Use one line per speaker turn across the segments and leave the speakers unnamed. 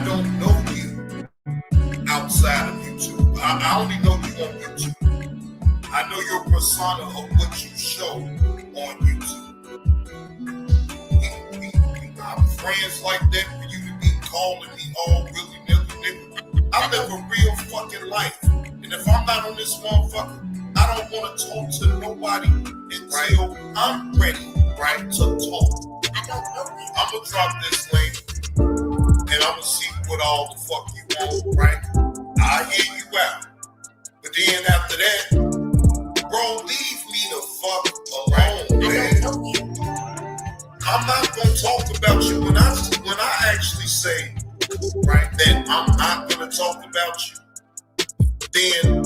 don't know you outside of YouTube. I only know you on YouTube. I know your persona of what you show on YouTube. I'm friends like that for you to be calling me all willy-nilly, nigga. I live a real fucking life. And if I'm not on this motherfucker, I don't want to talk to nobody until I'm ready, right, to talk. I'm going to drop this link and I'm going to see what all the fuck you want, right? I'll hear you out. But then after that, bro, leave me the fuck alone, man. I'm not gonna talk about you when I actually say, right, that I'm not gonna talk about you. Then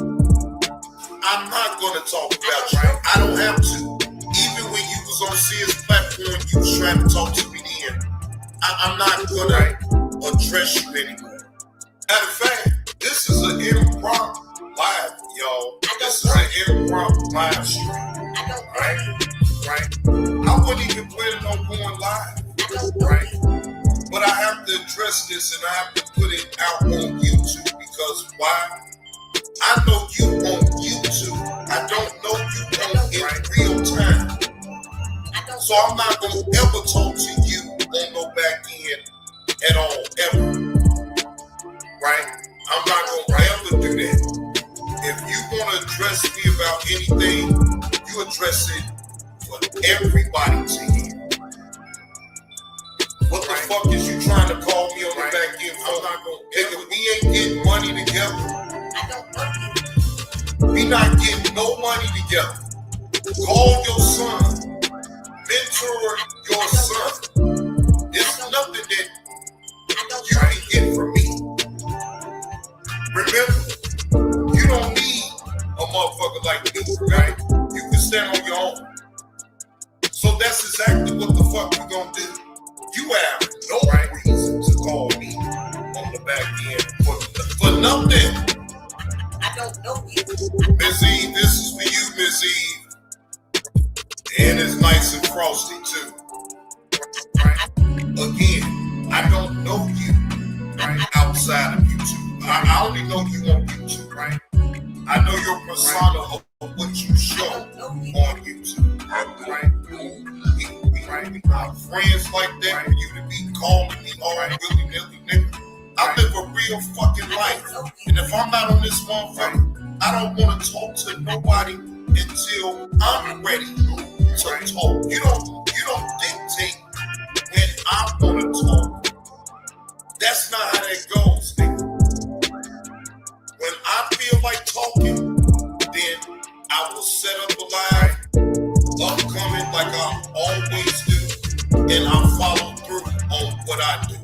I'm not gonna talk about you. I don't have to. Even when you was on Sears platform, you was trying to talk to me then. I'm not gonna address you anymore. Matter of fact, this is an impromptu live, y'all. This is an impromptu live stream. Right? I wasn't even planning on going live, right? But I have to address this and I have to put it out on YouTube because why? I know you on YouTube. I don't know you on in real time. So I'm not going to ever talk to you on no back end at all, ever. Right? I'm not going to ever do that. If you want to address me about anything, you address it for everybody to hear. What the fuck is you trying to call me on the back end for? I'm not gonna, nigga, we ain't getting money together. We not getting no money together. Call your son. Mentor your son. There's nothing that you can get from me. Remember, you don't need a motherfucker like me, right? You can stand on your own. So that's exactly what the fuck you gonna do. You have no reason to call me on the back end for nothing. I don't know you. Miss Eve, this is for you, Miss Eve. And it's nice and frosty too. Right? Again, I don't know you outside of YouTube. I only know you on YouTube, right? I know your persona of what you show on YouTube, right? I'm friends like that for you to be calling me all willy-nilly, nigga. I live a real fucking life. And if I'm not on this motherfucker, I don't want to talk to nobody until I'm ready to talk. You don't dictate when I want to talk. That's not how that goes, nigga. When I feel like talking, then I will set up a live, upcoming like I always do, and I'll follow through on what I do.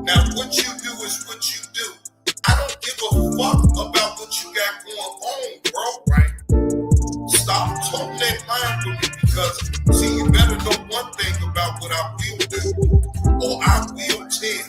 Now, what you do is what you do. I don't give a fuck about what you got going on, bro, right? Stop talking that line with me because, see, you better know one thing about what I will do, or I will tell.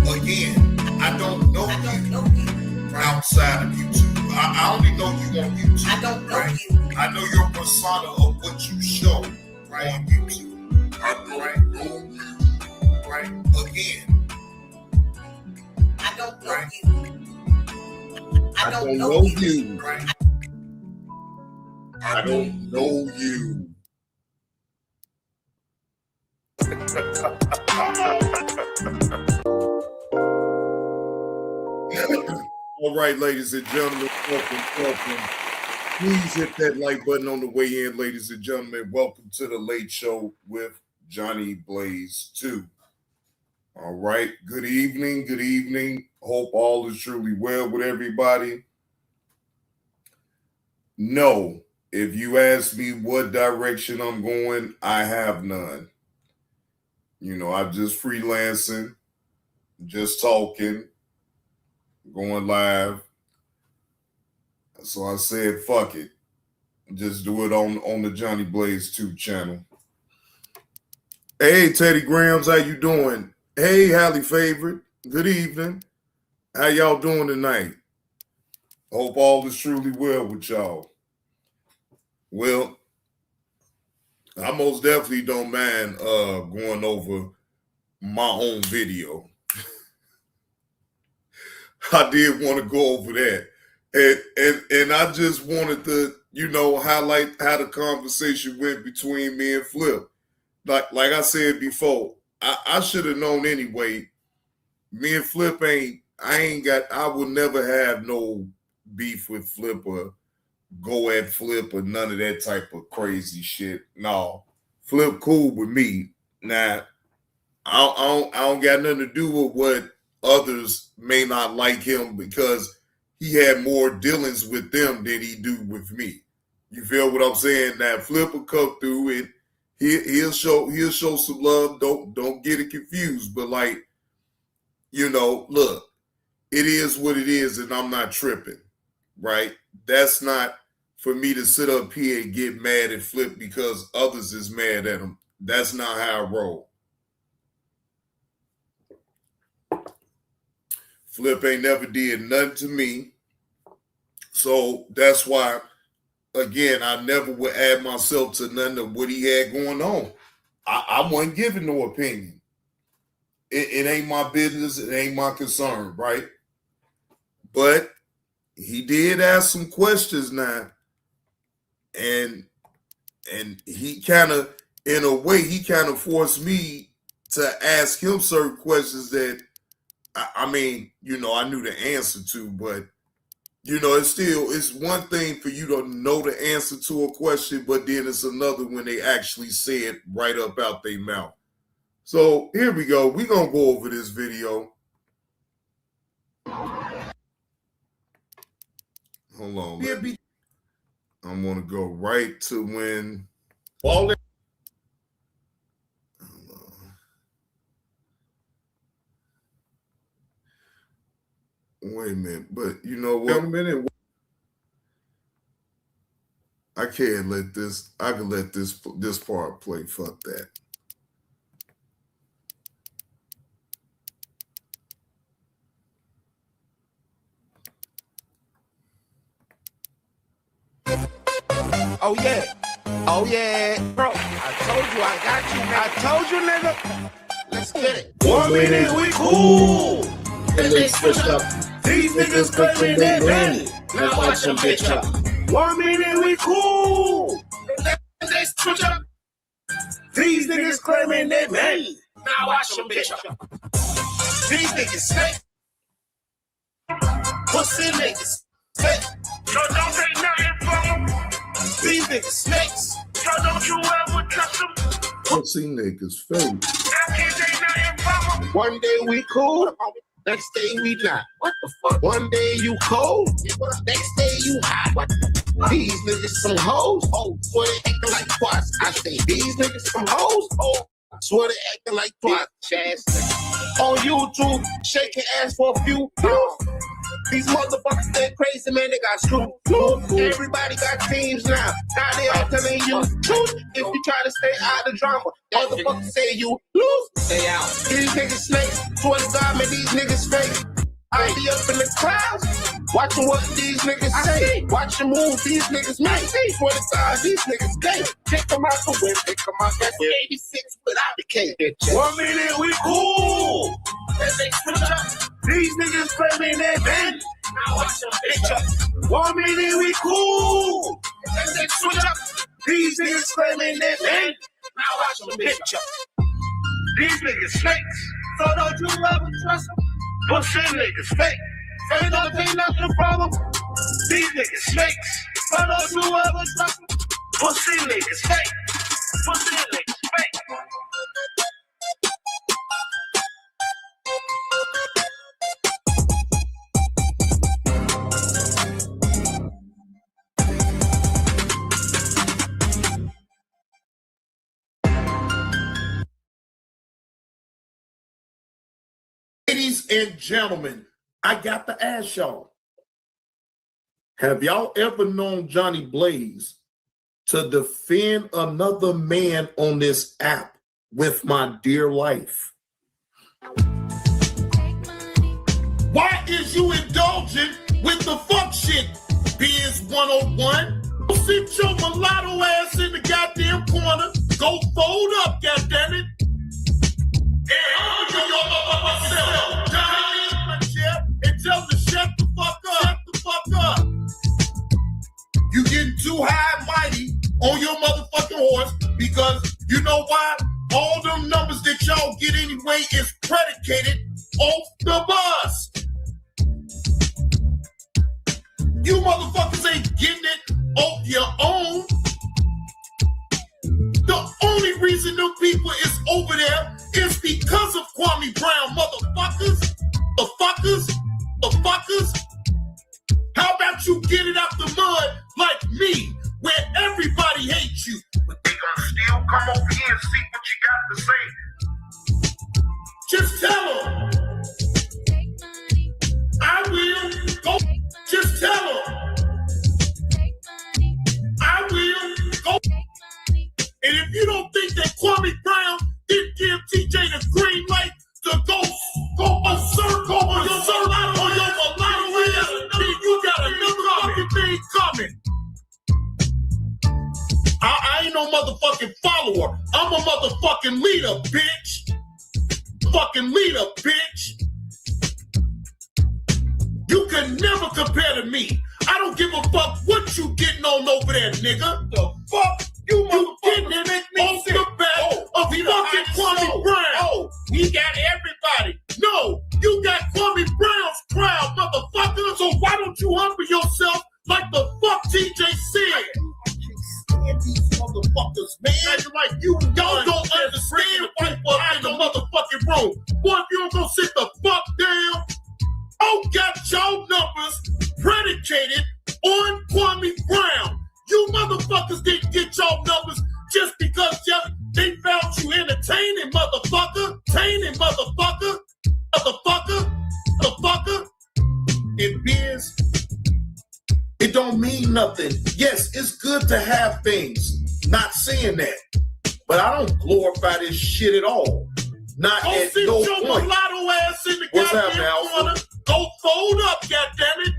Again, I don't know you outside of YouTube. I only know you on YouTube. I don't know you. I know your persona of what you show on YouTube. I don't know you. Right? Again, I don't know you. I don't know you. Right? I don't know you. All right, ladies and gentlemen, welcome. Please hit that like button on the way in, ladies and gentlemen. Welcome to the Late Show with Johnny Blaze 2. All right, good evening. Hope all is truly well with everybody. No, if you ask me what direction I'm going, I have none. You know, I'm just freelancing, just talking, going live. So I said, fuck it. Just do it on the Johnny Blaze 2 channel. Hey, Teddy Grams, how you doing? Hey, Hallie Favorite, good evening. How y'all doing tonight? Hope all is truly well with y'all. Well, I most definitely don't mind going over my own video. I did want to go over that. And I just wanted to, highlight how the conversation went between me and Flip. Like I said before, I should have known anyway. Me and Flip I will never have no beef with Flip or go at Flip or none of that type of crazy shit. No, Flip cool with me. Now, I don't got nothing to do with what others may not like him because he had more dealings with them than he do with me. You feel what I'm saying? Now, Flip will come through and he'll show some love. Don't get it confused. But look, it is what it is, and I'm not tripping, right? That's not for me to sit up here and get mad at Flip because others is mad at him. That's not how I roll. Flip ain't never did nothing to me. So that's why, again, I never would add myself to nothing of what he had going on. I wasn't giving no opinion. It ain't my business. It ain't my concern, right? But he did ask some questions now. And he kind of, in a way, he kind of forced me to ask him certain questions that, I knew the answer to, but, it's one thing for you to know the answer to a question, but then it's another when they actually say it right up out their mouth. So here we go. We're going to go over this video. Hold on. I'm going to go right to when all wait a minute, but you know what? A minute. I can't let this. I can let this part play. Fuck that.
Oh yeah. Oh yeah. Bro, I told you I got you. I told you, nigga. Let's get it. 1 minute, we cool. And they switch up. These niggas claiming they ready. Now watch them bitch up. 1 minute, we cool. And they switch up. These niggas claiming they ready. Now watch them bitch up. These niggas snake. Pussy niggas. Fake. So don't take nothing from them. These niggas snakes. So don't you ever trust them.
Pussy niggas fake.
I can't take nothing from them. One day we cool. Next day we not. What the fuck? One day you cold. Next day you hot. What the fuck? These niggas some hoes. Oh, swear they acting like twats. I say these niggas some hoes. Oh, I swear they acting like twats. On YouTube, shaking ass for a few. These motherfuckers, they crazy, man. They got screwed. Everybody got teams now. Now they all telling you truth. If you try to stay out of the drama, motherfuckers say you lose. Stay out. These niggas snakes. Swear to God, man, these niggas fake. I be up in the clouds, watching what these niggas say. Watch the move these niggas make. Swear to God, these niggas gay. Kick them out the whip, pick them out that 86 without the K. 1 minute, we cool. And they switch up. These niggas claiming they bend. Now watch them bitch up. 1 minute, we cool. And they switch up. These niggas claiming they bend. Now watch them bitch up. These niggas snakes. So don't you ever trust them. Pussy niggas fake. Ain't don't take nothing from them. These niggas snakes. So don't you ever trust them. Pussy niggas fake. Pussy niggas fake.
Ladies and gentlemen, I got to ask y'all, have y'all ever known Johnny Blaze to defend another man on this app with my dear life? Why is you indulging with the fuck shit, Biz 101? Sit your mulatto ass in the goddamn corner Go fold up, goddammit. And humble your motherfucking self. And tell the shut the fuck up. Shut the fuck up. You getting too high and mighty on your motherfucking horse because you know why? All them numbers that y'all get anyway is predicated off the bus. You motherfuckers ain't getting it off your own. The only reason them people is over there is because of Kwame Brown, motherfuckers. The fuckers. How about you get it out the mud like me, where everybody hates you, but they gonna still come over here and see what you got to say. Just tell them. I will. Go. Just tell them. I will. Go. And if you don't think that Kwame Brown didn't give TJ the green light to go berserk on your mulatto ass, then you got another fucking thing coming. I ain't no motherfucking follower. I'm a motherfucking leader, bitch. Fucking leader, bitch. You can never compare to me. I don't give a fuck what you getting on over there, nigga. The fuck? You getting it off the back of fucking Kwame Brown. We got everybody. No, you got Kwame Brown's crowd, motherfucker. So why don't you humble yourself like the fuck TJ said? I can't stand these motherfuckers, man. Like y'all don't understand the people in the motherfucking room. Boy, if you don't go sit the fuck down, got y'all numbers predicated on Kwame Brown. You motherfuckers didn't get y'all numbers just because they found you entertaining, motherfucker. Motherfucker. It is. It don't mean nothing. Yes, it's good to have things. Not saying that. But I don't glorify this shit at all. Not go at no your point. Mulatto ass in the goddamn corner. Go fold up, goddammit.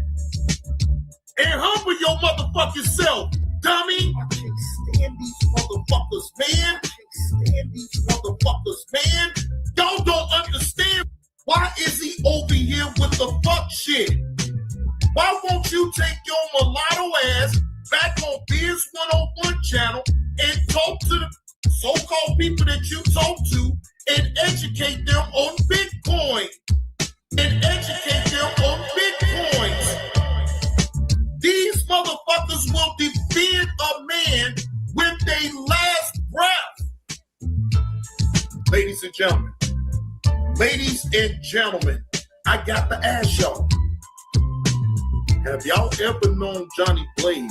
And humble your motherfucking self, dummy. I can't stand these motherfuckers, man. Y'all don't understand. Why is he over here with the fuck shit? Why won't you take your mulatto ass back on Biz 101 channel and talk to the so-called people that you talk to and educate them on Bitcoin? These motherfuckers will defend a man with their last breath. Ladies and gentlemen, I got to ask y'all, have y'all ever known Johnny Blaze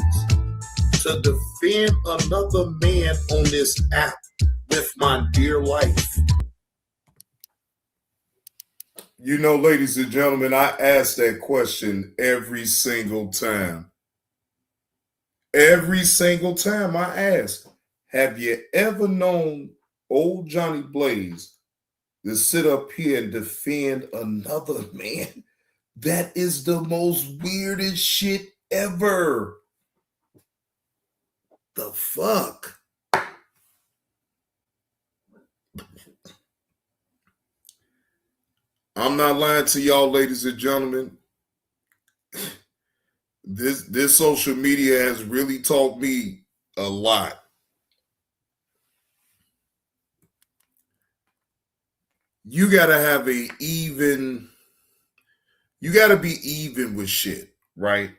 to defend another man on this app with my dear life? You know, ladies and gentlemen, I ask that question every single time. Every single time I ask, have you ever known old Johnny Blaze to sit up here and defend another man? That is the most weirdest shit ever. The fuck? I'm not lying to y'all, ladies and gentlemen. This social media has really taught me a lot. You gotta be even with shit, right?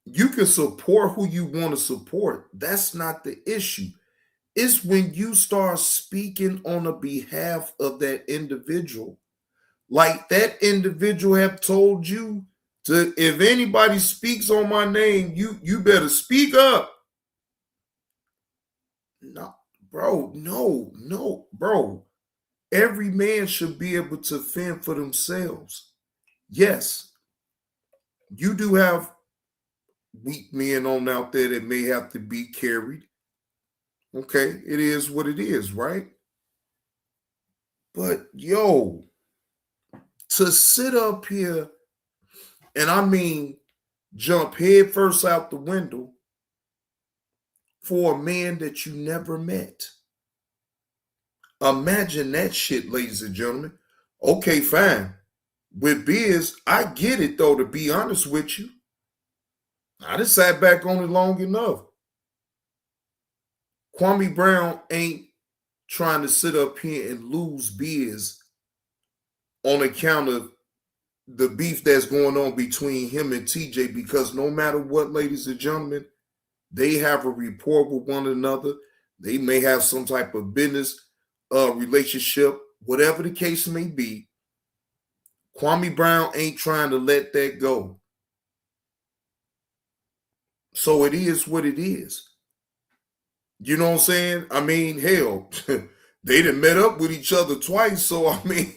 You can support who you want to support. That's not the issue. It's when you start speaking on the behalf of that individual. Like that individual have told you to, if anybody speaks on my name, you better speak up. No, bro. Every man should be able to fend for themselves. Yes, you do have weak men on out there that may have to be carried. Okay, it is what it is, right? But yo, to sit up here and I mean jump head first out the window for a man that you never met. Imagine that shit, ladies and gentlemen. Okay, fine. With Biz, I get it though, to be honest with you. I just sat back on it long enough. Kwame Brown ain't trying to sit up here and lose Biz on account of the beef that's going on between him and TJ, because no matter what, ladies and gentlemen, they have a rapport with one another. They may have some type of business relationship, whatever the case may be. Kwame Brown ain't trying to let that go. So it is what it is. You know what I'm saying? I mean, hell, they done met up with each other twice. So, I mean,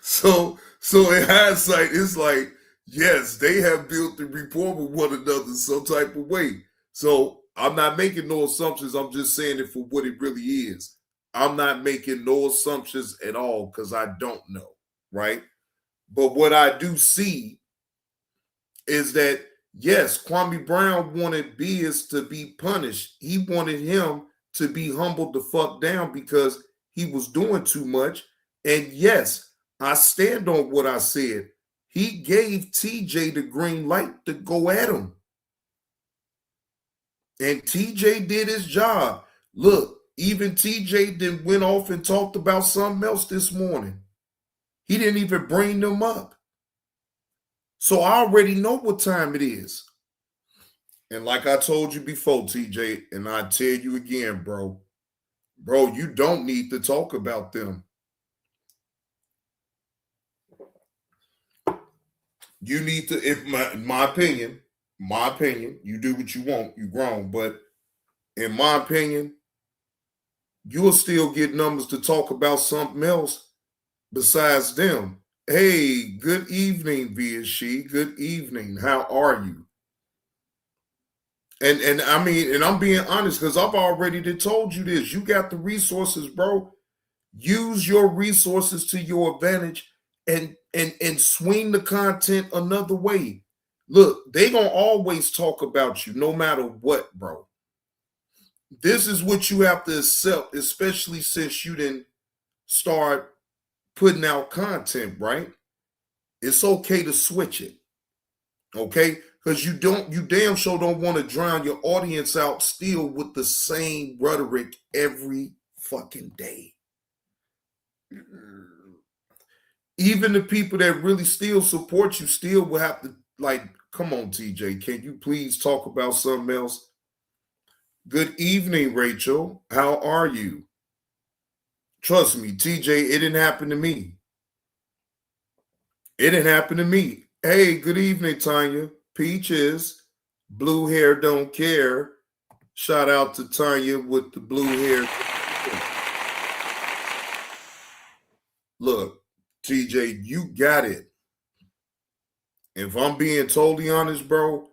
so in hindsight, it's like, yes, they have built the rapport with one another some type of way. So I'm not making no assumptions. I'm just saying it for what it really is. I'm not making no assumptions at all because I don't know, right? But what I do see is that, yes, Kwame Brown wanted Biz to be punished. He wanted him to be humbled the fuck down because he was doing too much. And yes, I stand on what I said. He gave TJ the green light to go at him. And TJ did his job. Look, even TJ then went off and talked about something else this morning. He didn't even bring them up. So I already know what time it is. And like I told you before, TJ, and I tell you again, bro, you don't need to talk about them. You need to, if my opinion, you do what you want, you grown, but in my opinion, you'll still get numbers to talk about something else besides them. Hey, good evening, VSC. Good evening. How are you? And I mean, and I'm being honest because I've already told you this. You got the resources, bro. Use your resources to your advantage and swing the content another way. Look, they gonna always talk about you no matter what, bro. This is what you have to accept, especially since you didn't start putting out content, right? It's okay to switch it, okay? Because you damn sure don't want to drown your audience out still with the same rhetoric every fucking day. Even the people that really still support you still will have to, like, come on, TJ, can you please talk about something else? Good evening, Rachel. How are you? Trust me, TJ, it didn't happen to me. It didn't happen to me. Hey, good evening, Tanya. Peaches, blue hair don't care. Shout out to Tanya with the blue hair. Look, TJ, you got it. If I'm being totally honest, bro,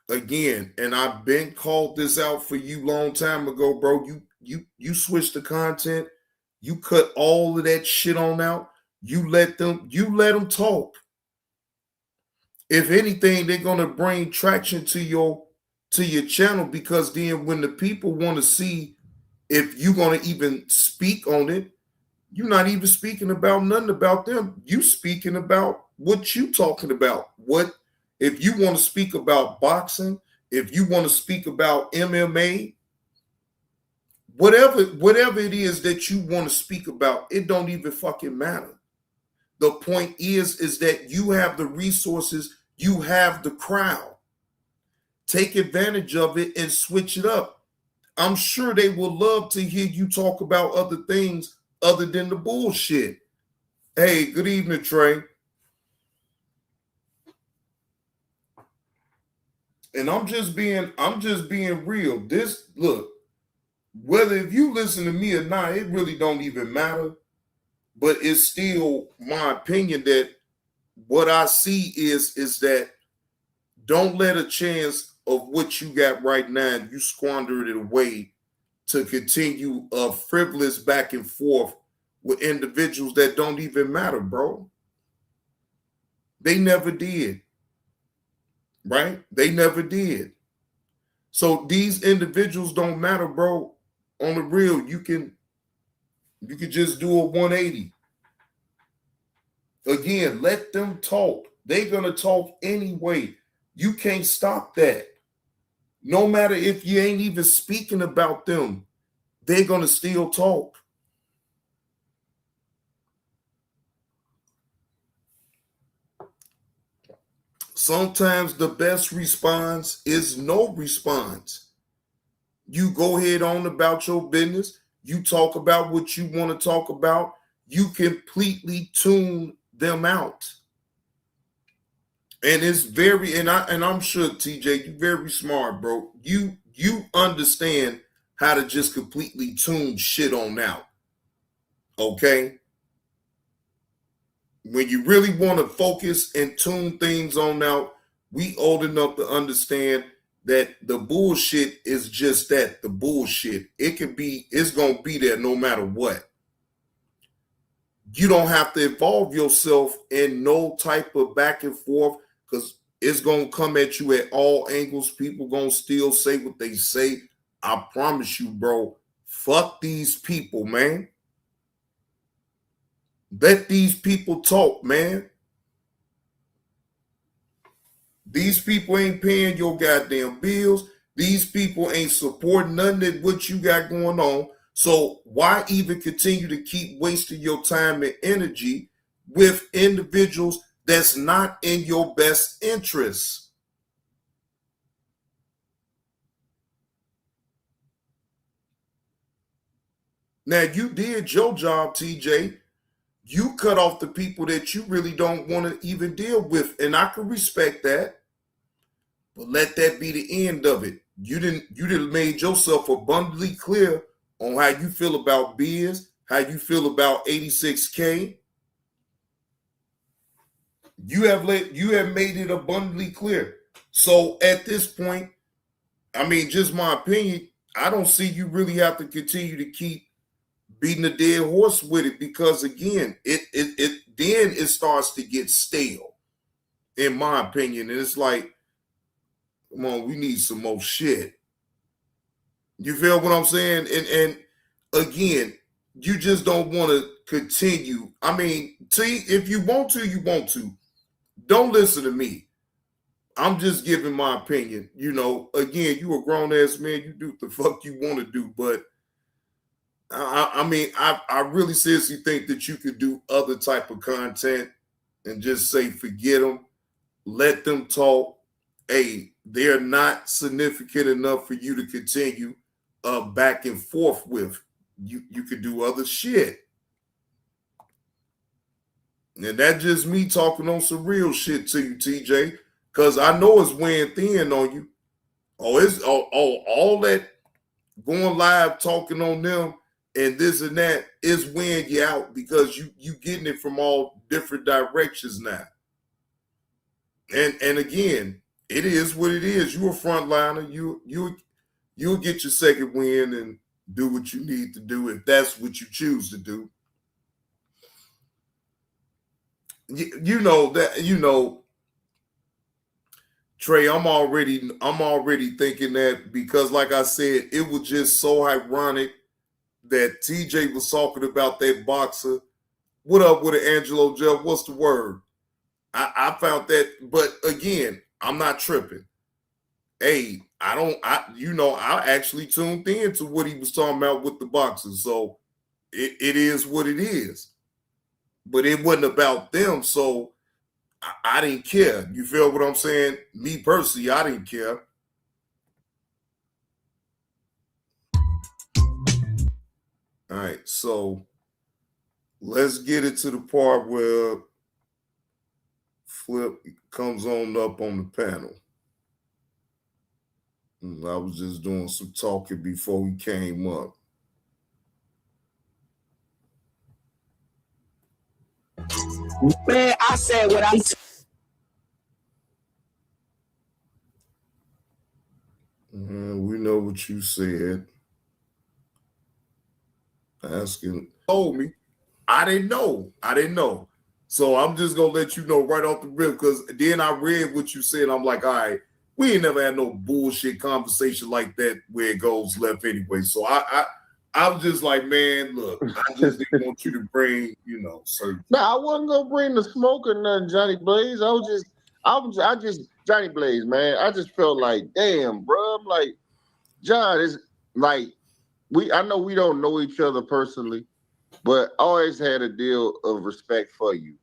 again, and I've been called this out for you long time ago, bro. You switch the content, you cut all of that shit on out, you let them talk. If anything, they're gonna bring traction to your channel, because then when the people want to see if you're gonna even speak on it, you're not even speaking about nothing about them. You speaking about what you talking about. What if you want to speak about boxing, if you want to speak about MMA, whatever it is that you want to speak about, it don't even fucking matter. The point is that you have the resources, you have the crowd. Take advantage of it and switch it up. I'm sure they will love to hear you talk about other things other than the bullshit. Hey, good evening, Trey. And I'm just being real. This, look, whether if you listen to me or not, it really don't even matter. But it's still my opinion that what I see is that don't let a chance of what you got right now, you squander it away to continue a frivolous back and forth with individuals that don't even matter, bro. They never did. Right? They never did. So these individuals don't matter, bro. On the real, you can just do a 180. Again, let them talk. They're gonna talk anyway. You can't stop that. No matter if you ain't even speaking about them, they're gonna still talk. Sometimes the best response is no response. You go ahead on about your business. You talk about what you want to talk about. You completely tune them out. And it's very, and I'm sure, TJ, you're very smart, bro. You understand how to just completely tune shit on out. Okay? When you really want to focus and tune things on out, we old enough to understand that the bullshit is just that, the bullshit. It's gonna be there no matter what. You don't have to involve yourself in no type of back and forth, because it's gonna come at you at all angles. People gonna still say what they say. I promise you, bro. Fuck these people, man. Let these people talk, man. These people ain't paying your goddamn bills. These people ain't supporting nothing of what you got going on. So why even continue to keep wasting your time and energy with individuals that's not in your best interests? Now, you did your job, TJ. You cut off the people that you really don't want to even deal with, and I can respect that. But let that be the end of it. You didn't made yourself abundantly clear on how you feel about Biz, how you feel about 86K. You have made it abundantly clear. So at this point, I mean, just my opinion, I don't see you really have to continue to keep beating a dead horse with it, because again, it starts to get stale, in my opinion. And it's like, come on, we need some more shit. You feel what I'm saying? And again, you just don't want to continue. I mean, if you want to, you want to. Don't listen to me. I'm just giving my opinion. You know, again, you a grown ass man. You do what the fuck you want to do. But I mean, I really seriously think that you could do other type of content and just say, forget them, let them talk. Hey, they're not significant enough for you to continue back and forth with. You could do other shit. And that's just me talking on some real shit to you, TJ, because I know it's weighing thin on you. All that going live talking on them and this and that is weighing you out, because you getting it from all different directions now. And again, it is what it is. You a frontliner. You'll get your second win and do what you need to do if that's what you choose to do. You know, Trey, I'm already thinking that, because like I said, it was just so ironic that TJ was talking about that boxer. What up with it, Angelo Jeff? What's the word? I found that, but again, I'm not tripping. Hey, I actually tuned in to what he was talking about with the boxers. So it is what it is. But it wasn't about them, so I didn't care. You feel what I'm saying? Me personally, I didn't care. All right, so let's get it to the part where Flip comes on up on the panel. I was just doing some talking before he came up.
Man, I said what I said.
We know what you said. Asking, told me. I didn't know. So I'm just gonna let you know right off the rip, because then I read what you said. I'm like, all right, we ain't never had no bullshit conversation like that where it goes left anyway. So I was just like, man, look, I just didn't want you to bring, certain.
No, I wasn't gonna bring the smoke or nothing, Johnny Blaze. I just Johnny Blaze, man. I just felt like, damn, bro. I'm like, John, is like I know we don't know each other personally, but I always had a deal of respect for you.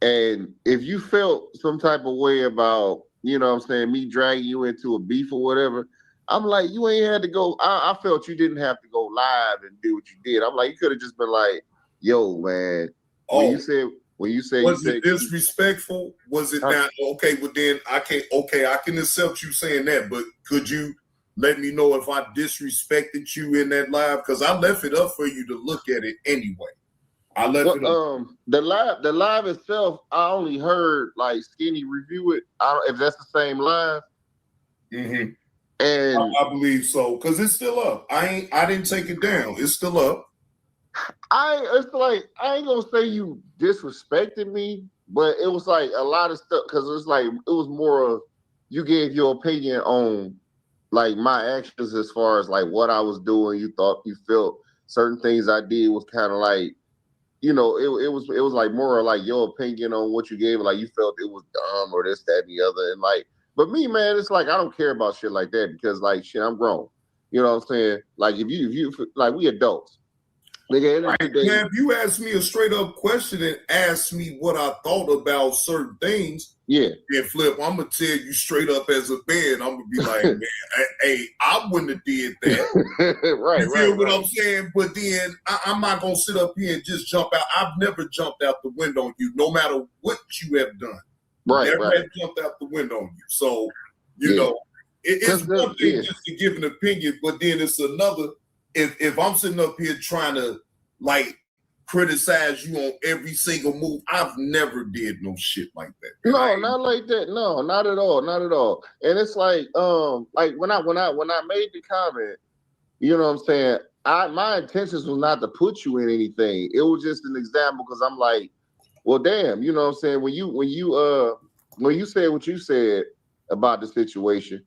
And if you felt some type of way about, you know what I'm saying, me dragging you into a beef or whatever, I'm like, you ain't had to go. I felt you didn't have to go live and do what you did. I'm like, you could have just been like, yo, man. When you said
was it disrespectful? Was it not okay? Well, then I can accept you saying that, but could you let me know if I disrespected you in that live? Because I left it up for you to look at it anyway. I left it up.
The live itself, I only heard like Skinny review it. I don't if that's the same live.
Mm-hmm.
And
I believe so, because it's still up. I didn't take it down. It's still up.
It's like I ain't gonna say you disrespected me, but it was like a lot of stuff because it's like it was more of you gave your opinion on like my actions as far as like what I was doing. You felt certain things I did was kind of like, it was like more like your opinion on what you gave. Like you felt it was dumb or this, that, and the other. And like, but me, man, it's like I don't care about shit like that because like shit, I'm grown. You know what I'm saying? Like if you like we adults. Nigga,
right. Now, if you ask me a straight up question and ask me what I thought about certain things, and Flip, I'm gonna tell you straight up as a man, I'm gonna be like, man, hey, I wouldn't have did that.
Right,
you feel what I'm saying? But then I'm not gonna sit up here and just jump out. I've never jumped out the window on you, no matter what you have done. Never have jumped out the window on you. So, you know, it's one thing just to give an opinion, but then it's another. If I'm sitting up here trying to like criticize you on every single move, I've never did no shit like that.
No, not like that. No, not at all. Not at all. And it's like when I made the comment, you know what I'm saying? My intentions was not to put you in anything. It was just an example because I'm like, well, damn, you know what I'm saying? When you said what you said about the situation,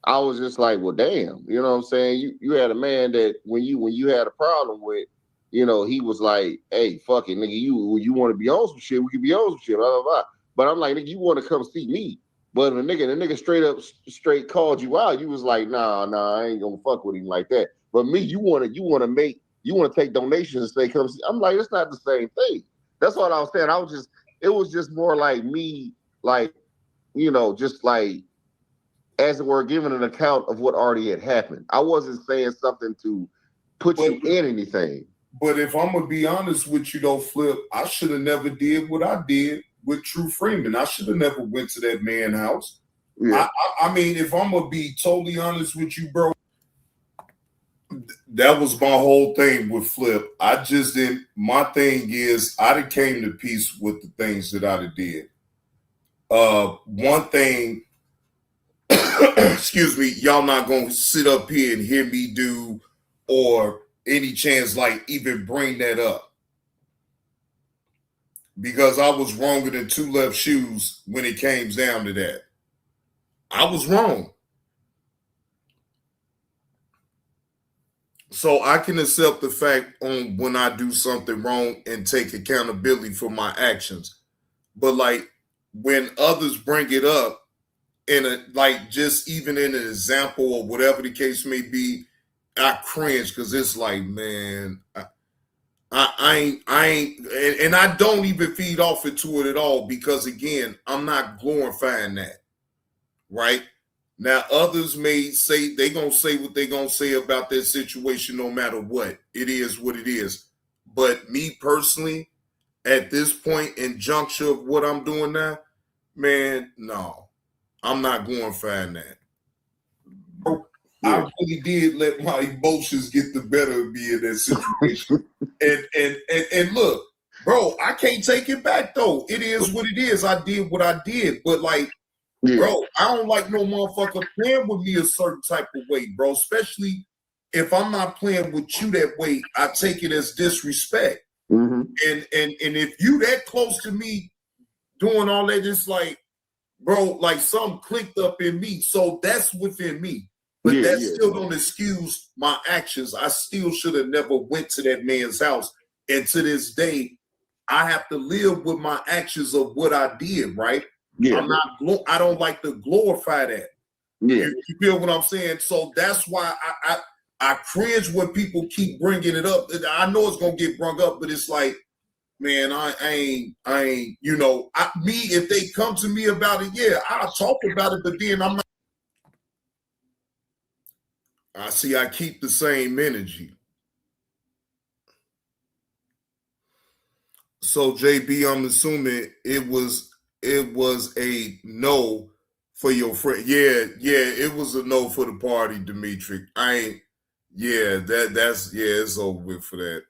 I was just like, well, damn, you know what I'm saying? You had a man that when you had a problem with, he was like, hey, fuck it, nigga, you want to be on some shit, we can be on some shit, blah, blah, blah. But I'm like, nigga, you want to come see me. But the nigga straight called you out. You was like, nah, I ain't gonna fuck with him like that. But me, you want to take donations and say, come see. I'm like, it's not the same thing. That's what I was saying. It was just more like me, like, just like, as it were, giving an account of what already had happened. I wasn't saying something to put you in anything.
But if I'm going to be honest with you, though, Flip, I should have never did what I did with True Freeman. I should have never went to that man's house. Yeah. I mean, if I'm going to be totally honest with you, bro, that was my whole thing with Flip. I just didn't. My thing is I done came to peace with the things that I did. One thing, excuse me, y'all not going to sit up here and hear me do or any chance like even bring that up. Because I was wronger than two left shoes when it came down to that. I was wrong. So I can accept the fact on when I do something wrong and take accountability for my actions. But like when others bring it up, just even in an example or whatever the case may be, I cringe because it's like, man, I ain't, and I don't even feed off into it at all because again, I'm not glorifying that, right? Now, others may say they gonna say what they gonna say about that situation, no matter what. It is what it is. But me personally, at this point in juncture of what I'm doing now, man, no, I'm not glorifying that. I really did let my emotions get the better of me in that situation. and look, bro, I can't take it back though. It is what it is. I did what I did. But like, bro, I don't like no motherfucker playing with me a certain type of way, bro. Especially if I'm not playing with you that way, I take it as disrespect. Mm-hmm. And if you that close to me doing all that, it's like, bro, like something clicked up in me. So that's within me. But that still don't excuse my actions. I still should have never went to that man's house. And to this day, I have to live with my actions of what I did, right?
Yeah.
I don't like to glorify that.
Yeah.
You feel what I'm saying? So that's why I cringe when people keep bringing it up. I know it's gonna get brought up, but it's like, man, I ain't, you know, if they come to me about it, yeah, I'll talk about it, but then I'm not. I keep the same energy. So JB, I'm assuming it was a no for your friend. Yeah, it was a no for the party, Dimitri. It's over with for that.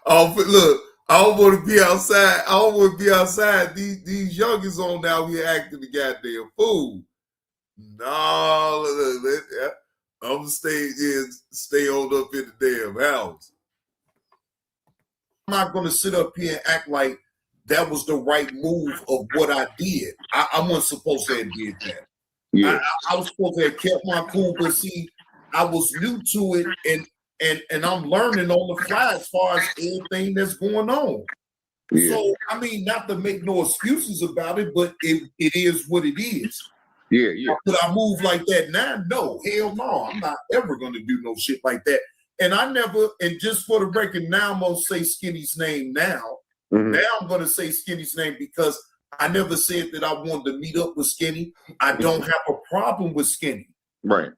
Oh, but look, I don't want to be outside. I don't want to be outside. These youngins on now, we acting the goddamn fool. No, I'm gonna stay on up in the damn house. I'm not gonna sit up here and act like that was the right move of what I did. I wasn't supposed to have did that. Yeah. I was supposed to have kept my cool, but see, I was new to it, and I'm learning on the fly as far as everything that's going on. Yeah. So I mean, not to make no excuses about it, but it is what it is. Yeah. Could I move like that now? No, hell no. I'm not ever gonna do no shit like that. And I never, and just for the record, now I'm gonna say Skinny's name now. Mm-hmm. Now I'm gonna say Skinny's name because I never said that I wanted to meet up with Skinny. I don't have a problem with Skinny. Right.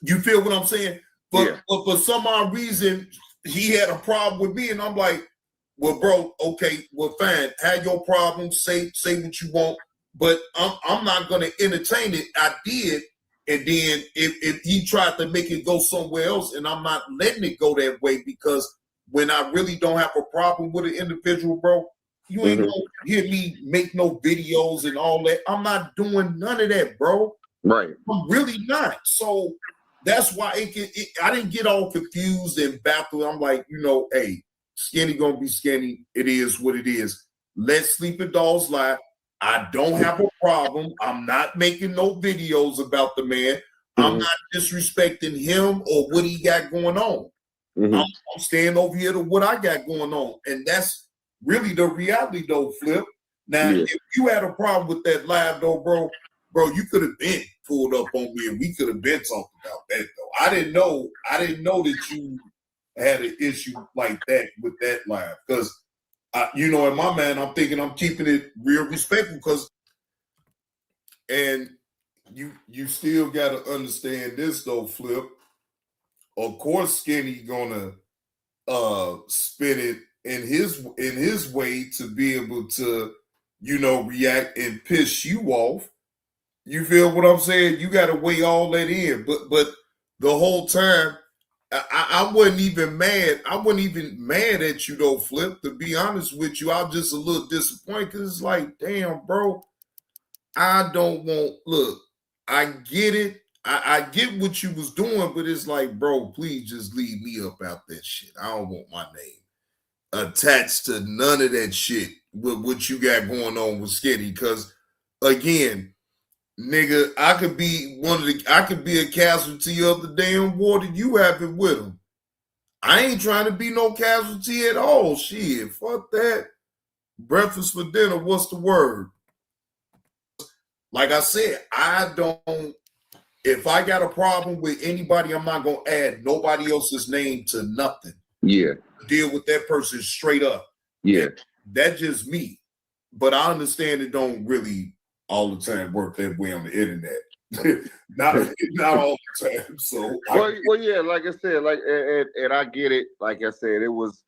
You feel what I'm saying? But for some odd reason, he had a problem with me, and I'm like, well, bro, okay, well, fine. Have your problems, say what you want, but I'm not gonna entertain it. I did, and then if he tried to make it go somewhere else, and I'm not letting it go that way, because when I really don't have a problem with an individual, bro, you ain't gonna hear me make no videos and all that. I'm not doing none of that, bro. Right. I'm really not. So that's why I didn't get all confused and baffled. I'm like, you know, hey, Skinny gonna be Skinny. It is what it is. Let sleeping dogs lie. I don't have a problem. I'm not making no videos about the man. I'm not disrespecting him or what he got going on. I'm staying over here to what I got going on. And that's really the reality, though, Flip. Now, if you had a problem with that live, though, bro, you could have been pulled up on me and we could have been talking about that, though. I didn't know that you had an issue like that with that live. Because, you know, in my mind, I'm thinking I'm keeping it real respectful because, and you still got to understand this, though, Flip. Of course, Skinny gonna spin it in his way to be able to, you know, react and piss you off. You feel what I'm saying? You got to weigh all that in. But the whole time, I wasn't even mad. I wasn't even mad at you though, Flip. To be honest with you, I'm just a little disappointed because it's like, damn, bro, I don't want. Look, I get it. I get what you was doing, but it's like, bro, please just leave me up out that shit. I don't want my name attached to none of that shit with what you got going on with Skinny. Because again, nigga, I could be a casualty of the damn war that you having with him. I ain't trying to be no casualty at all. Shit, fuck that. Breakfast for dinner, what's the word? Like I said, if I got a problem with anybody, I'm not going to add nobody else's name to nothing. Yeah. Deal with that person straight up. Yeah. And that's just me. But I understand it don't really all the time work that way on the internet. not all the time. So
well, yeah, like I said, like and I get it. Like I said, it was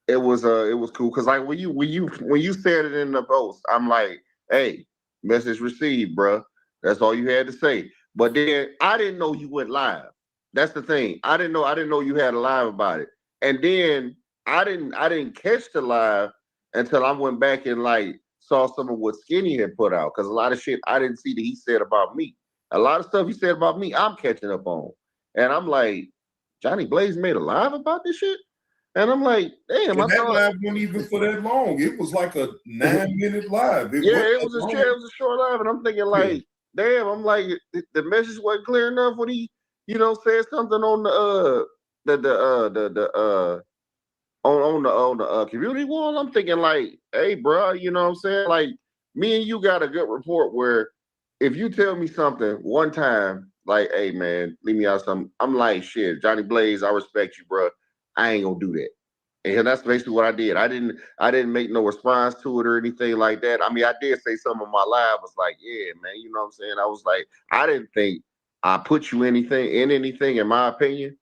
cool because like when you said it in the post, I'm like, hey, message received, bro. That's all you had to say. But then I didn't know you went live. That's the thing. I didn't know you had a live about it. And then I didn't catch the live until I went back and like saw some of what Skinny had put out. Because a lot of shit I didn't see that he said about me. A lot of stuff he said about me, I'm catching up on. And I'm like, Johnny Blaze made a live about this shit? And I'm like, damn,
And
I
that
thought
live wasn't even for that long. It was like a 9-minute live.
it was a short live, and I'm thinking like, damn, I'm like, the message wasn't clear enough when he, said something on the community wall. I'm thinking like, hey, bro, you know what I'm saying? Like, me and you got a good rapport where if you tell me something one time, like, hey, man, leave me out something, I'm like, shit, Johnny Blaze, I respect you, bro. I ain't gonna do that. And that's basically what I did. I didn't make no response to it or anything like that. I mean, I did say something on my live. Was like, yeah, man, you know what I'm saying? I was like, I didn't think I put you anything, in my opinion.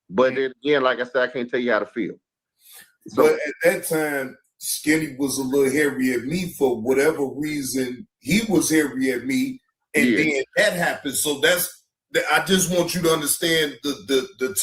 But then again, like I said, I can't tell you how to feel. So,
but at that time, Skinny was a little hairy at me for whatever reason. He was hairy at me, and then that happened. So I just want you to understand the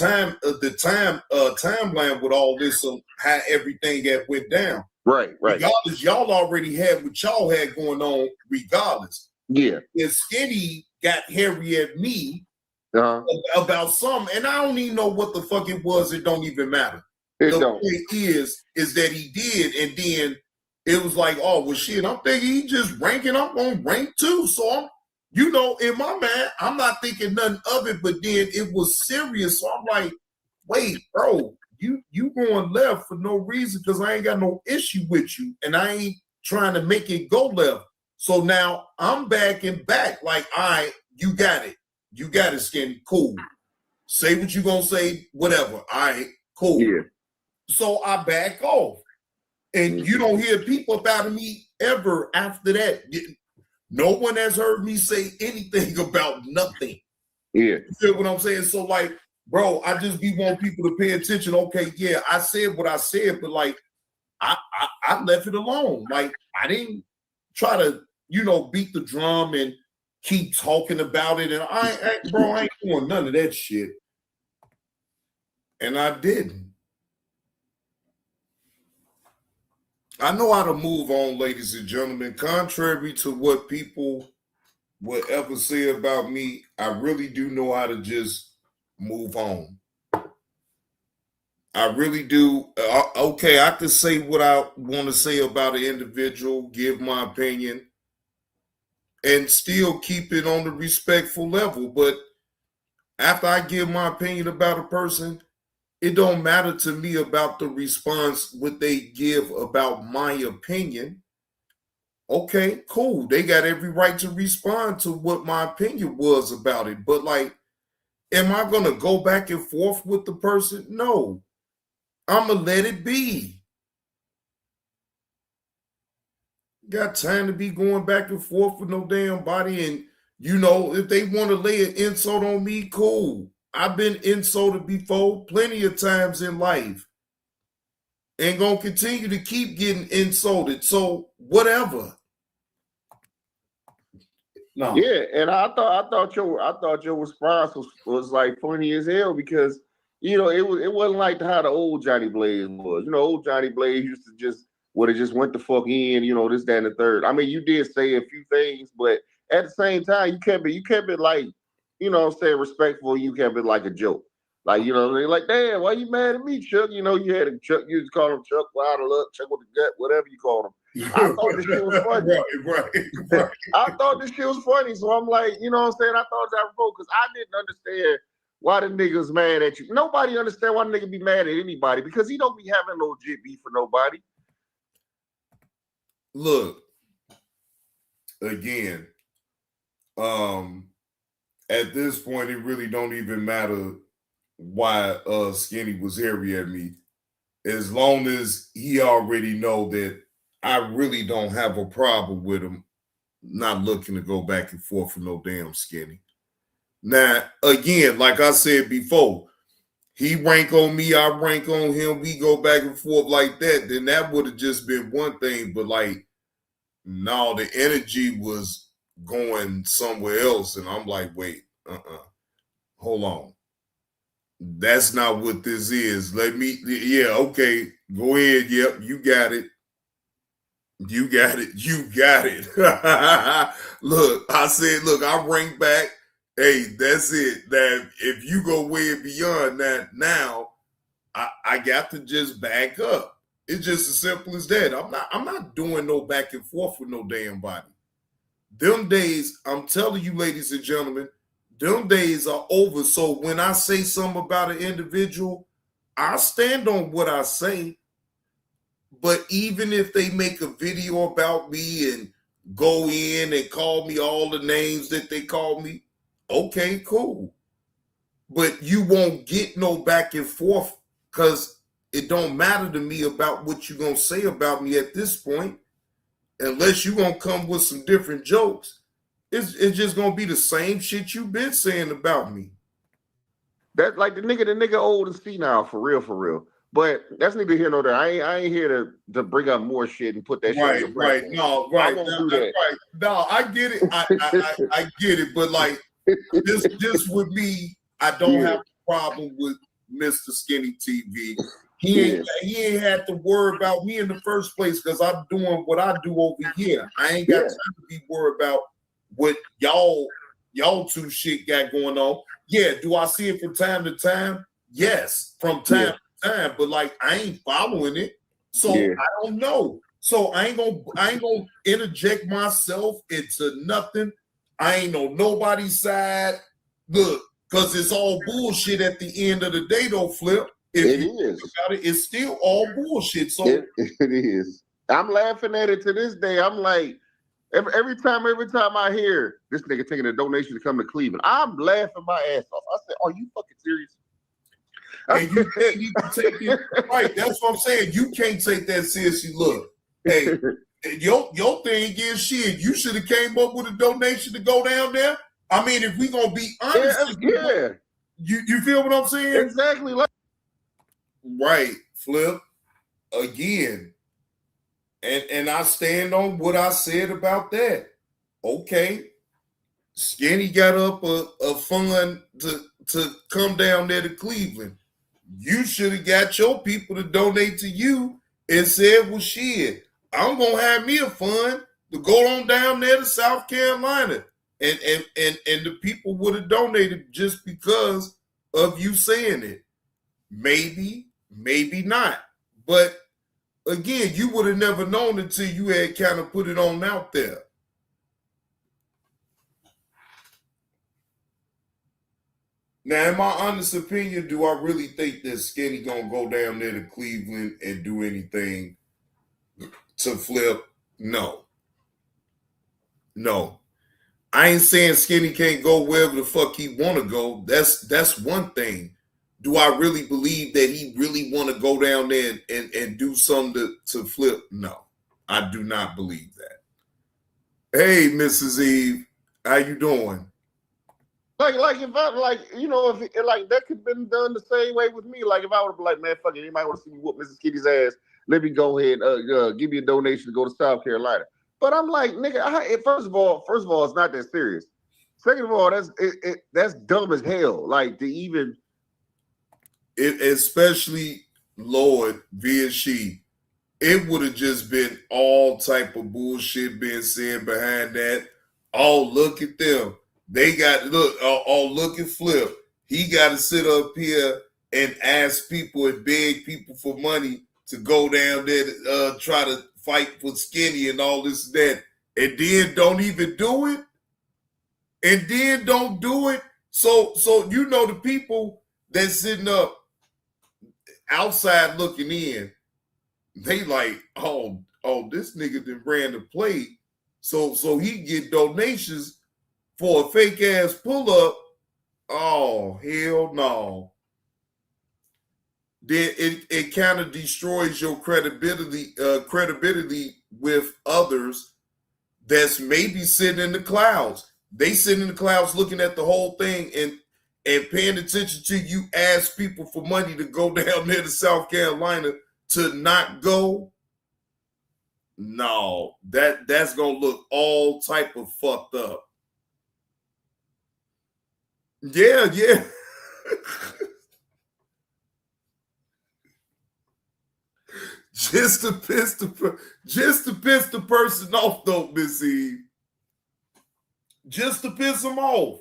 timeline with all this of how everything went down.
Right.
Regardless, y'all already had what y'all had going on. Regardless,
yeah.
And Skinny got hairy at me about something, and I don't even know what the fuck it was. It don't even matter. The point is that he did, and then it was like, oh well, shit. I'm thinking he just ranking up on rank 2, so I'm. In my mind, I'm not thinking nothing of it, but then it was serious. So I'm like, wait, bro, you going left for no reason because I ain't got no issue with you, and I ain't trying to make it go left. So now I'm backing back, like, all right, you got it. You got it, Skinny. Cool. Say what you gonna say, whatever. All right, cool.
Yeah.
So I back off. And you don't hear people about me ever after that. No one has heard me say anything about nothing.
Yeah.
You feel what I'm saying? So, like, bro, I just be want people to pay attention. Okay, yeah, I said what I said, but like, I left it alone. Like, I didn't try to, beat the drum and keep talking about it. And I ain't doing none of that shit. And I didn't. I know how to move on, ladies and gentlemen. Contrary to what people would ever say about me, I really do know how to just move on. I really do. Okay, I can say what I want to say about an individual, give my opinion, and still keep it on the respectful level. But after I give my opinion about a person, it don't matter to me about the response, what they give about my opinion. Okay, cool. They got every right to respond to what my opinion was about it. But like, am I going to go back and forth with the person? No. I'm going to let it be. Got time to be going back and forth with no damn body. And, if they want to lay an insult on me, cool. I've been insulted before plenty of times in life. And going to continue to keep getting insulted. So, whatever. No.
Yeah, and I thought your response was like funny as hell because it wasn't like how the old Johnny Blaze was. Old Johnny Blaze used to just went the fuck in, this, that, and the third. I mean, you did say a few things, but at the same time, you kept it like, saying respectful. You kept it like a joke. Like, they're like, damn, why you mad at me, Chuck? You had a Chuck, you just call him Chuck Wild of Luck, Chuck with the gut, whatever you call him. I thought this shit was funny.
Right.
I thought this shit was funny. So I'm like, you know what I'm saying? I thought that was because I didn't understand why the nigga's mad at you. Nobody understand why the nigga be mad at anybody because he don't be having no legit beef for nobody.
Look, again, at this point, it really don't even matter why Skinny was hairy at me. As long as he already know that I really don't have a problem with him, not looking to go back and forth with no damn Skinny. Now, again, like I said before, he rank on me, I rank on him, we go back and forth like that, then that would have just been one thing. But like, no, the energy was going somewhere else. And I'm like, wait, hold on. That's not what this is. Okay, go ahead. Yep, you got it. You got it. Look, I said, I rank back. Hey, that's it. That if you go way beyond that now, I got to just back up. It's just as simple as that. I'm not doing no back and forth with no damn body. Them days, I'm telling you, ladies and gentlemen, them days are over. So when I say something about an individual, I stand on what I say. But even if they make a video about me and go in and call me all the names that they call me, okay, cool. But you won't get no back and forth because it don't matter to me about what you're going to say about me at this point. Unless you're going to come with some different jokes, it's just going to be the same shit you've been saying about me.
That's like the nigga old and senile, for real. But that's neither here nor there. I ain't here to bring up more shit and put that shit on your
Right. No, right.
I won't do that.
Right. No, I get it. I get it. But like this with me, I don't have a problem with Mr. Skinny TV. He ain't had to worry about me in the first place because I'm doing what I do over here. I ain't got time to be worried about what y'all two shit got going on. Yeah, do I see it from time to time? Yes, from time to time. But like I ain't following it, so I don't know. So I ain't gonna interject myself into nothing. I ain't on nobody's side. Look, because it's all bullshit at the end of the day, though, Flip. If
it
you
is.
Think about it, it's still all bullshit. So
it is. I'm laughing at it to this day. I'm like, every time I hear this nigga taking a donation to come to Cleveland, I'm laughing my ass off. I said, "Are you fucking serious?"
And you can't even take it right. That's what I'm saying. You can't take that seriously. Look, hey, your thing is shit. You should have came up with a donation to go down there. I mean, if we gonna be honest, you feel what I'm saying?
Exactly.
Right, Flip. Again. And I stand on what I said about that. Okay. Skinny got up a fund to come down there to Cleveland. You should have got your people to donate to you and said, well, shit, I'm going to have me a fund to go on down there to South Carolina. And the people would have donated just because of you saying it. Maybe not. But again, you would have never known until you had kind of put it on out there. Now, in my honest opinion, do I really think that Skinny gonna go down there to Cleveland and do anything to Flip? No. I ain't saying Skinny can't go wherever the fuck he want to go. That's one thing. Do I really believe that he really want to go down there and do something to Flip? No, I do not believe that. Hey, Mrs. Eve, how you doing?
Like if I if that could have been done the same way with me. Like if I would have been like, man, fuck it, anybody want to see me whoop Mrs. Kitty's ass? Let me go ahead and give me a donation to go to South Carolina. But I'm like, nigga, first of all, it's not that serious. Second of all, that's dumb as hell. Like to even.
Especially Lord via she, it would have just been all type of bullshit being said behind that. Oh, look at them. They got look at Flip. He got to sit up here and ask people and beg people for money to go down there to try to fight for Skinny and all this and that, and then don't even do it, and then don't do it. So you know the people that's sitting up outside looking in, they like, oh, this nigga done ran the plate, so he get donations for a fake ass pull up. Oh, hell no. Then it kind of destroys your credibility with others that's maybe sitting in the clouds. They sitting in the clouds looking at the whole thing and paying attention to you ask people for money to go down there to South Carolina to not go. No, that's gonna look all type of fucked up. Yeah. Just to piss the person off, though, Miss Eve. Just to piss them off.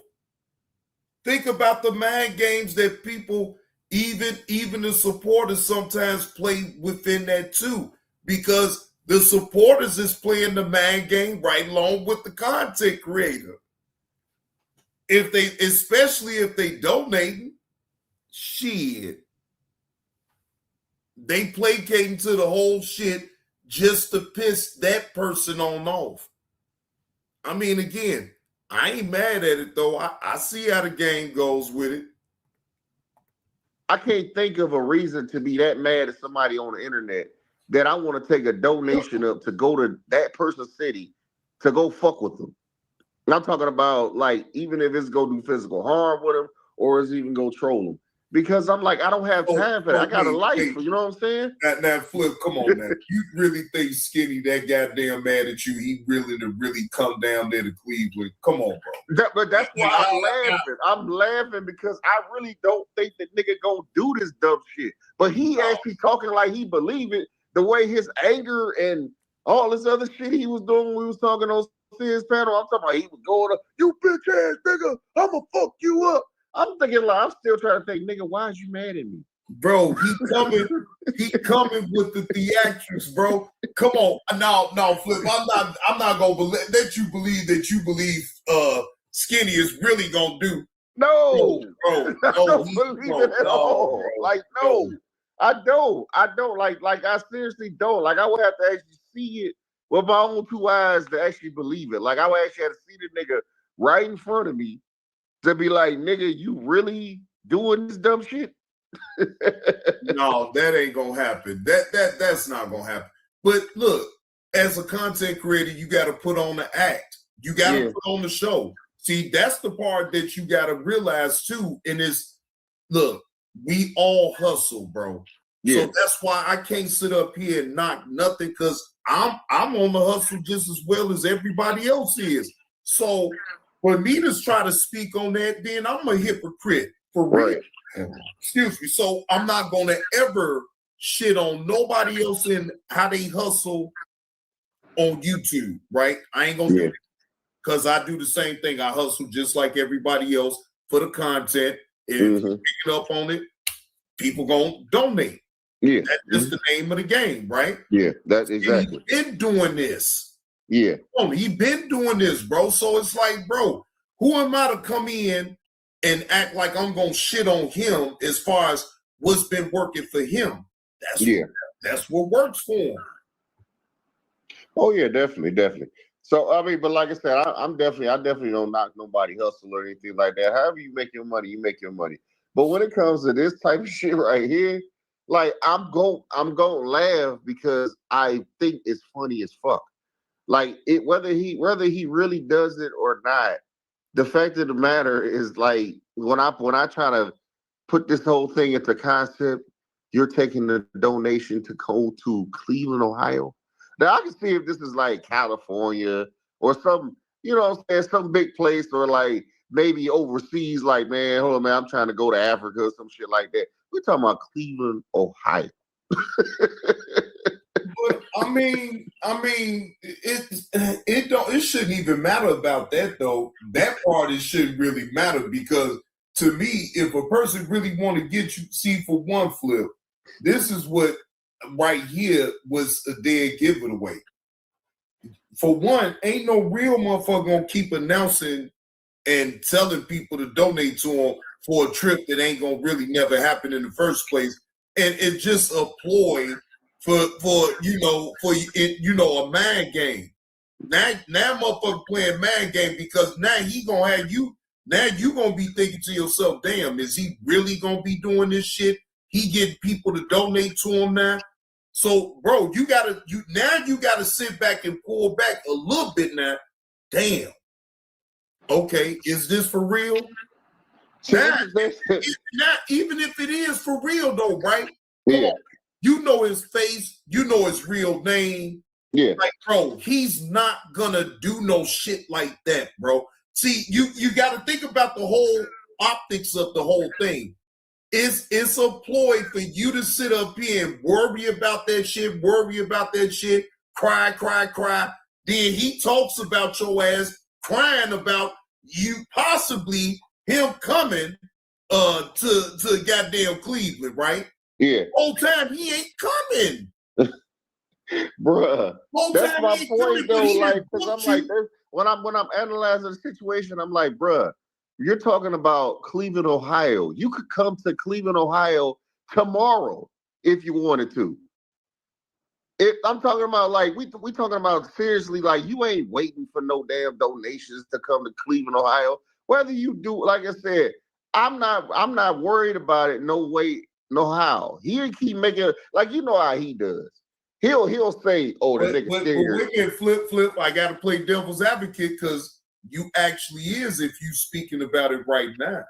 Think about the mind games that people even the supporters sometimes play within that too, because the supporters is playing the man game right along with the content creator. Especially if they donating, shit, they placating to the whole shit just to piss that person on off. I mean, again, I ain't mad at it though. I see how the game goes with it.
I can't think of a reason to be that mad at somebody on the internet that I want to take a donation up to go to that person's city to go fuck with them. And I'm talking about, like, even if it's go do physical harm with them or it's even go troll them. Because I'm like, I don't have time for that. I got a life, you know what I'm saying?
Now, Flip, come on now. You really think Skinny that goddamn mad at you? He really come down there to Cleveland? Come on, bro.
But that's why I'm laughing. I'm laughing because I really don't think that nigga gonna do this dumb shit. But he actually talking like he believe it. The way his anger and all this other shit he was doing when we was talking on his panel, I'm talking about he was going up, you bitch ass nigga, I'ma fuck you up. I'm thinking, like, I'm still trying to think, nigga, why is you mad at me?
Bro, he coming with the theatrics, bro. Come on. No, Flip, I'm not gonna let you believe Skinny is really gonna do.
No,
bro.
I don't believe it at all. Bro. Like, no, I don't. Like, I seriously don't. Like, I would have to actually see it with my own two eyes to actually believe it. Like, I would actually have to see the nigga right in front of me to be like, nigga, you really doing this dumb shit?
No, that ain't gonna happen. That's not gonna happen. But look, as a content creator, you got to put on the act. You got to put on the show. See, that's the part that you got to realize too. And it's, look, we all hustle, bro. Yeah. So that's why I can't sit up here and knock nothing, because I'm on the hustle just as well as everybody else is. So for me to try to speak on that, then I'm a hypocrite for real. Right. Excuse me. So I'm not gonna ever shit on nobody else in how they hustle on YouTube, right? I ain't gonna do it, because I do the same thing. I hustle just like everybody else for the content. If you pick up on it, people gonna donate. Yeah, that's just the name of the game, right? Yeah, that's exactly. And he's been doing this. Yeah, he been doing this, bro. So it's like, bro, who am I to come in and act like I'm gonna shit on him as far as what's been working for him? That's what works for him. Oh yeah, definitely. So I mean, but like I said, I definitely don't knock nobody hustle or anything like that. However you make your money, you make your money. But when it comes to this type of shit right here, like I'm gonna laugh because I think it's funny as fuck. Like it, whether he really does it or not, the fact of the matter is, like, when I try to put this whole thing into concept, you're taking the donation to go to Cleveland, Ohio. Now I can see if this is like California or some, you know what I'm saying, some big place, or like maybe overseas, like, man, hold on, man, I'm trying to go to Africa or some shit like that. We're talking about Cleveland, Ohio. But I mean, it shouldn't even matter about that though. That part, it shouldn't really matter, because to me, if a person really want to get you, see, for one, Flip, this is what right here was a dead giveaway. For one, ain't no real motherfucker gonna keep announcing and telling people to donate to them for a trip that ain't gonna really never happen in the first place, and it's just a ploy for a mind game. Now motherfucker playing mind game, because now he gonna have you. Now you gonna be thinking to yourself, damn, is he really gonna be doing this shit? He getting people to donate to him now. So, bro, you gotta sit back and pull back a little bit now. Damn. Okay, is this for real? Now, even if it is for real though, right? Yeah. You know his face, you know his real name. Yeah. Like, bro, he's not gonna do no shit like that, bro. See, you gotta think about the whole optics of the whole thing. It's a ploy for you to sit up here and worry about that shit, cry. Then he talks about your ass crying about you, possibly him coming to goddamn Cleveland, right?
Yeah.
Whole time he ain't coming.
Bruh.
Whole
That's
time
my
he ain't
point
coming, but
though.
he
Like,
done
because I'm
booked
like,
you.
when I'm analyzing the situation, I'm like, bruh, you're talking about Cleveland, Ohio. You could come to Cleveland, Ohio tomorrow if you wanted to. I'm talking about like we talking about seriously, like you ain't waiting for no damn donations to come to Cleveland, Ohio. Whether you do, like I said, I'm not worried about it. No way, no how. He keep making like you know how he does. He'll say, "Oh, the nigga
But
scared."
we can flip. I got to play devil's advocate because you actually is if you speaking about it right now.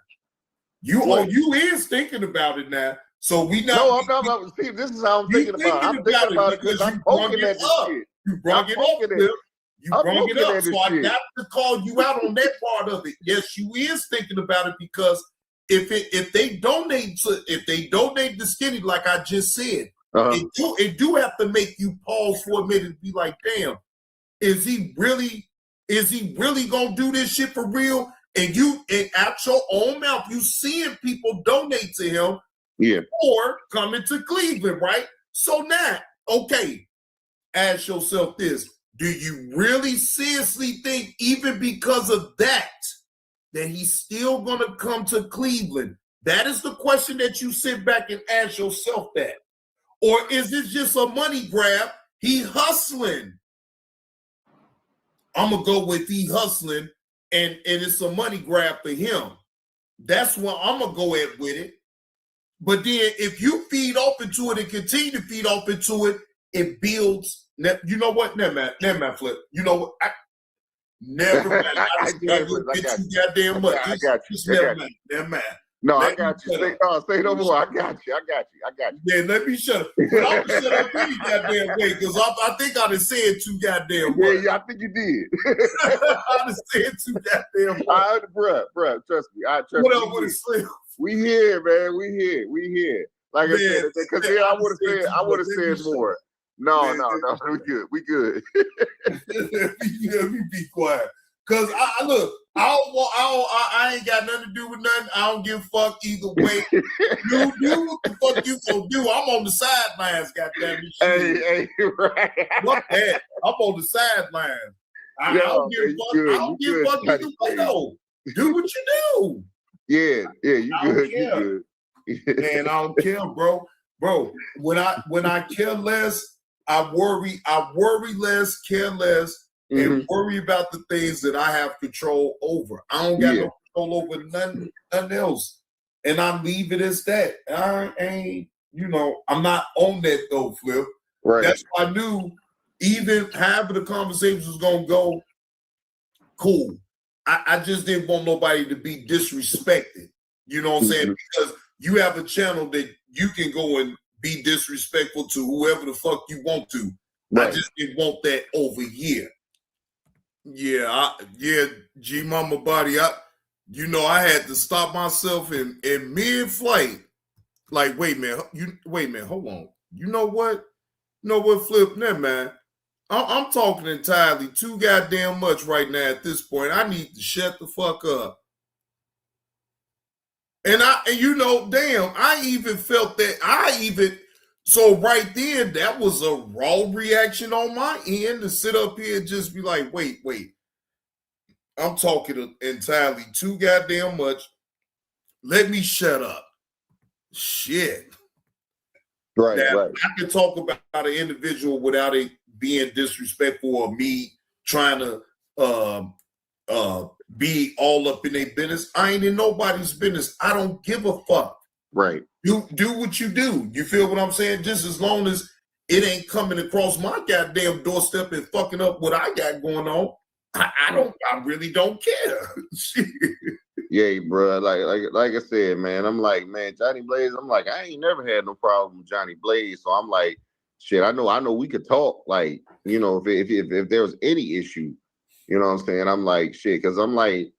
You is thinking about it now. So we not.
No, I'm not. See, this is how I'm thinking about it. I'm thinking about it because I'm poking at this shit.
You brought it up, Flip. You brought it up. So I got to call you out on that part of it. Yes, you is thinking about it because if they donate the skinny, like I just said, it do have to make you pause for a minute and be like, damn, is he really gonna do this shit for real? And at your own mouth, you seeing people donate to him.
Yeah.
Or coming to Cleveland, right? So now, okay, ask yourself this. Do you really seriously think, even because of that he's still going to come to Cleveland? That is the question that you sit back and ask yourself that. Or is this just a money grab? He hustling. I'm going to go with he hustling, and it's a money grab for him. That's what I'm going to go at with it. But then if you feed off into it and continue to feed off into it, it builds. You know what? Never mind, Flip. You know what? Never mind. I got you. Goddamn much.
I got you.
Never mind.
No, I got you. Say no more. I got you.
Yeah, let me shut up. But I'm gonna shut up any goddamn way because I think I done said too goddamn much.
Yeah, I think you did.
I done said too goddamn much.
Bruh, trust me.
What up with it,
We here, man. We here. Like I said, because I would have said more. No, we good.
Let me be quiet. Cause I ain't got nothing to do with nothing. I don't give a fuck either way. You do what the fuck you gonna do. I'm on the sidelines, goddamn it.
Hey, right.
What that? I'm on the sidelines. I don't give a fuck. I don't give a fuck either way though. Do what you do.
Yeah, you good. You
good. Man, I don't care, bro. Bro, when I care less, I worry less, care less, and worry about the things that I have control over. I don't got no control over nothing else. And I leave it as that. I ain't, I'm not on that though, Flip.
Right.
That's why I knew even having the conversation was gonna go cool. I just didn't want nobody to be disrespected. You know what I'm saying? Because you have a channel that you can go and be disrespectful to whoever the fuck you want to. Right. I just didn't want that over here. Yeah, G Mama Body. I had to stop myself in mid-flight. Like, wait a minute, hold on. You know what, Flip? Never mind. I'm talking entirely too goddamn much right now at this point. I need to shut the fuck up. And damn, I even felt that so right then, that was a raw reaction on my end to sit up here and just be like, wait. I'm talking entirely too goddamn much. Let me shut up. Shit.
Right.
I can talk about an individual without it being disrespectful or me trying to be all up in their business. I ain't in nobody's business. I don't give a fuck.
Right.
You do what you do. You feel what I'm saying? Just as long as it ain't coming across my goddamn doorstep and fucking up what I got going on, I really don't care.
Yeah, bro. Like I said, man, I'm like, man, Johnny Blaze. I'm like, I ain't never had no problem with Johnny Blaze. So I'm like, shit. I know we could talk. Like, if there was any issue, you know what I'm saying. I'm like, shit, because I'm like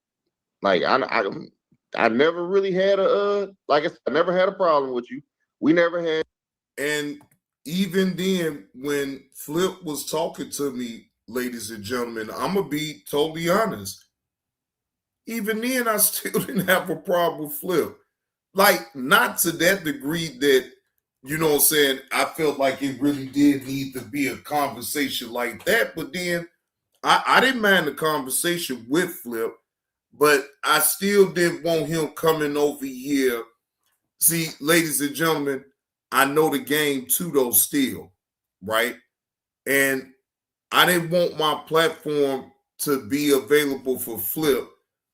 I never really had I never had a problem with you. We never had.
And even then, when Flip was talking to me, ladies and gentlemen, I'm gonna be totally honest. Even then, I still didn't have a problem with Flip. like not to that degree that, you know what I'm saying, I felt like it really did need to be a conversation like that. But then I didn't mind the conversation with Flip, but I still didn't want him coming over here. See, ladies and gentlemen, I know the game too, though, still, right? And I didn't want my platform to be available for Flip.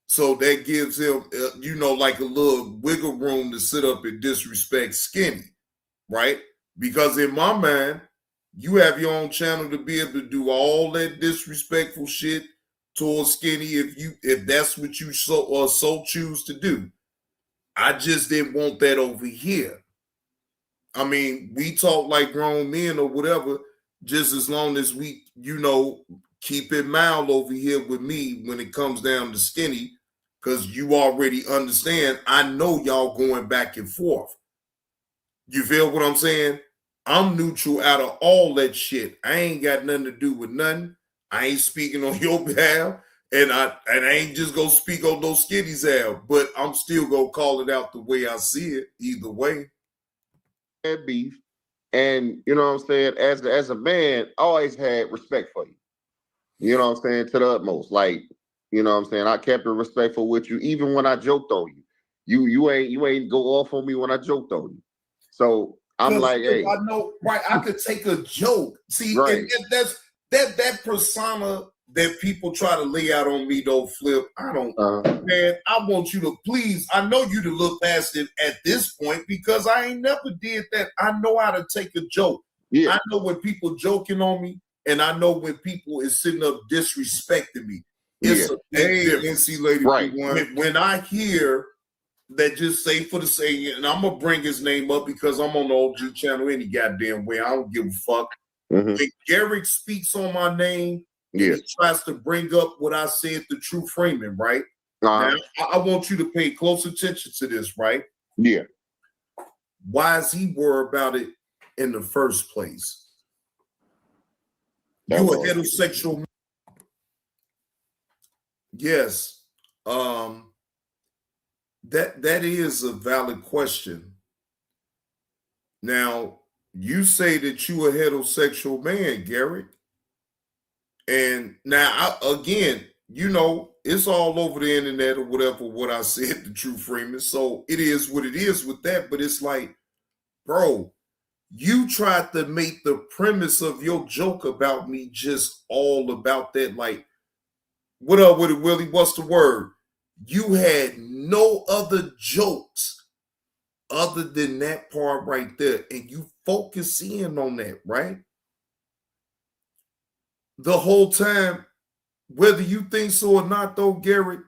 So that gives him, you know, like a little wiggle room to sit up and disrespect Skinny, right? Because in my mind, you have your own channel to be able to do all that disrespectful shit towards Skinny if that's what you so choose to do. I just didn't want that over here. I mean, we talk like grown men or whatever, just as long as we, you know, keep it mild over here with me when it comes down to Skinny, because you already understand, I know y'all going back and forth. You feel what I'm saying? I'm neutral out of all that shit. I ain't got nothing to do with nothing. I ain't speaking on your behalf, and I ain't just gonna speak on those Skinny's behalf, but I'm still gonna call it out the way I see it, either way.
Had beef, and you know what I'm saying. As a man, I always had respect for you. You know what I'm saying, to the utmost. Like, you know what I'm saying. I kept it respectful with you, even when I joked on you. You ain't go off on me when I joked on you. So I'm like, hey,
I know, right? I could take a joke. See,
right.
and that's that persona that people try to lay out on me, though, Flip. I don't, man. I want you to please. I know you to look past it at this point because I ain't never did that. I know how to take a joke.
Yeah.
I know when people joking on me, and I know when people is sitting up disrespecting me. It's a big difference. NC Lady,
right.
When I hear that just say for the sake, and I'm gonna bring his name up because I'm on the OG channel any goddamn way. I don't give a fuck. When Garrick speaks on my name, and he tries to bring up what I said to True Freeman, right? Now, I want you to pay close attention to this, right?
Yeah.
Why is he worried about it in the first place? You a heterosexual? Yes. That is a valid question. Now, you say that you a heterosexual man, Garrett. And now, again, you know, it's all over the internet or whatever, what I said to True Freeman. So it is what it is with that. But it's like, bro, you tried to make the premise of your joke about me just all about that. Like, what up with it, Willie? What's the word? You had no other jokes other than that part right there, and you focus in on that, right? The whole time, whether you think so or not, though, Garrett,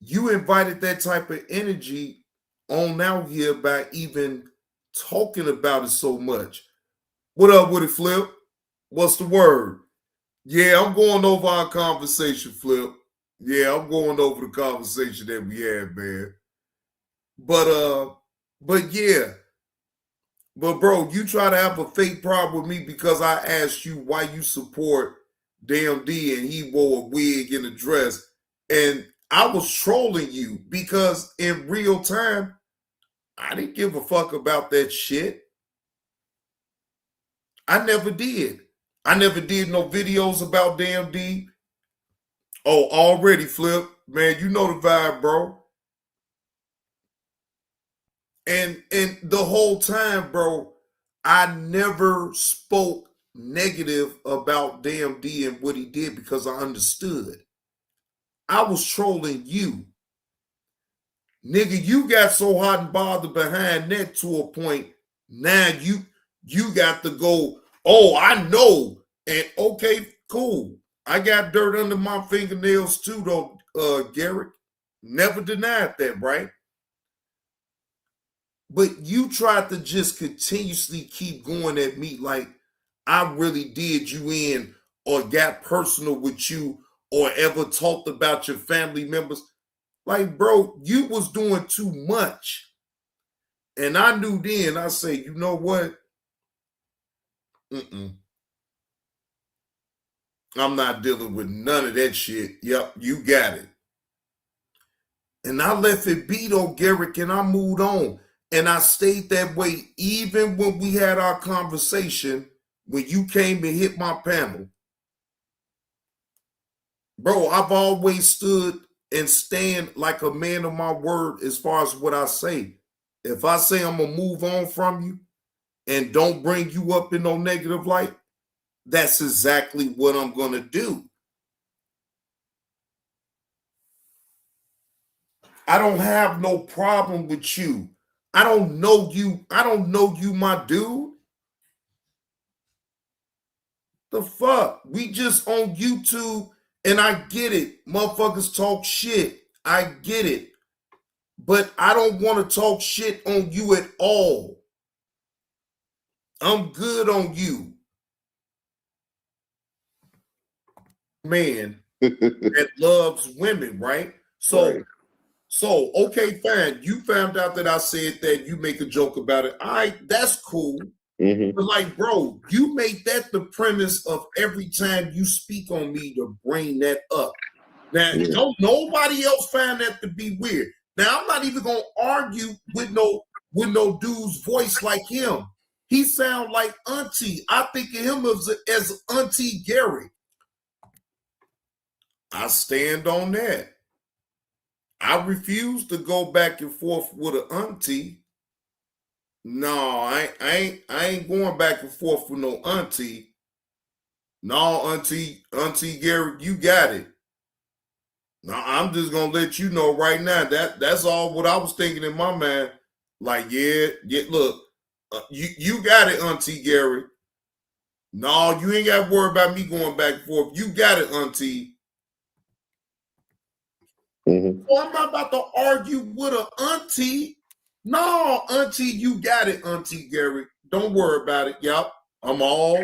you invited that type of energy on out here by even talking about it so much. What up with it, Flip? What's the word? Yeah, I'm going over our conversation, Flip. Yeah, I'm going over the conversation that we had, man. But yeah. But bro, you try to have a fake problem with me because I asked you why you support Damn D and he wore a wig and a dress. And I was trolling you because in real time, I didn't give a fuck about that shit. I never did. I never did no videos about Damn D. Oh, already, Flip. Man, you know the vibe, bro. And the whole time, bro, I never spoke negative about Damn D and what he did because I understood. I was trolling you. Nigga, you got so hot and bothered behind that to a point. Now you got to go, oh, I know. And okay, cool. I got dirt under my fingernails too, though, Garrett. Never denied that, right? But you tried to just continuously keep going at me like I really did you in or got personal with you or ever talked about your family members. Like, bro, you was doing too much. And I knew then, I say, you know what? I'm not dealing with none of that shit. Yep, you got it. And I left it be though, Garrick, and I moved on. And I stayed that way even when we had our conversation, when you came and hit my panel. Bro, I've always stood and stand like a man of my word as far as what I say. If I say I'm going to move on from you and don't bring you up in no negative light, that's exactly what I'm going to do. I don't have no problem with you. I don't know you. I don't know you, my dude. The fuck? We just on YouTube, and I get it. Motherfuckers talk shit. I get it. But I don't want to talk shit on you at all. I'm good on you. Man that loves women, right? So,
Right.
So, okay, fine. You found out that I said that, you make a joke about it. All right, that's cool.
Mm-hmm.
But like, bro, you make that the premise of every time you speak on me to bring that up. Now, don't nobody else find that to be weird. Now, I'm not even gonna argue with no dude's voice like him. He sound like Auntie. I think of him as Auntie Gary. I stand on that. I refuse to go back and forth with an auntie. No, I ain't going back and forth with no auntie. No, auntie Gary, you got it. No, I'm just gonna let you know right now that's all what I was thinking in my mind. Like, yeah, look, you got it, Auntie Gary. No, you ain't got to worry about me going back and forth. You got it, Auntie.
Mm-hmm.
Well, I'm not about to argue with an auntie. No, Auntie, you got it, Auntie Gary. Don't worry about it. Yup, I'm all.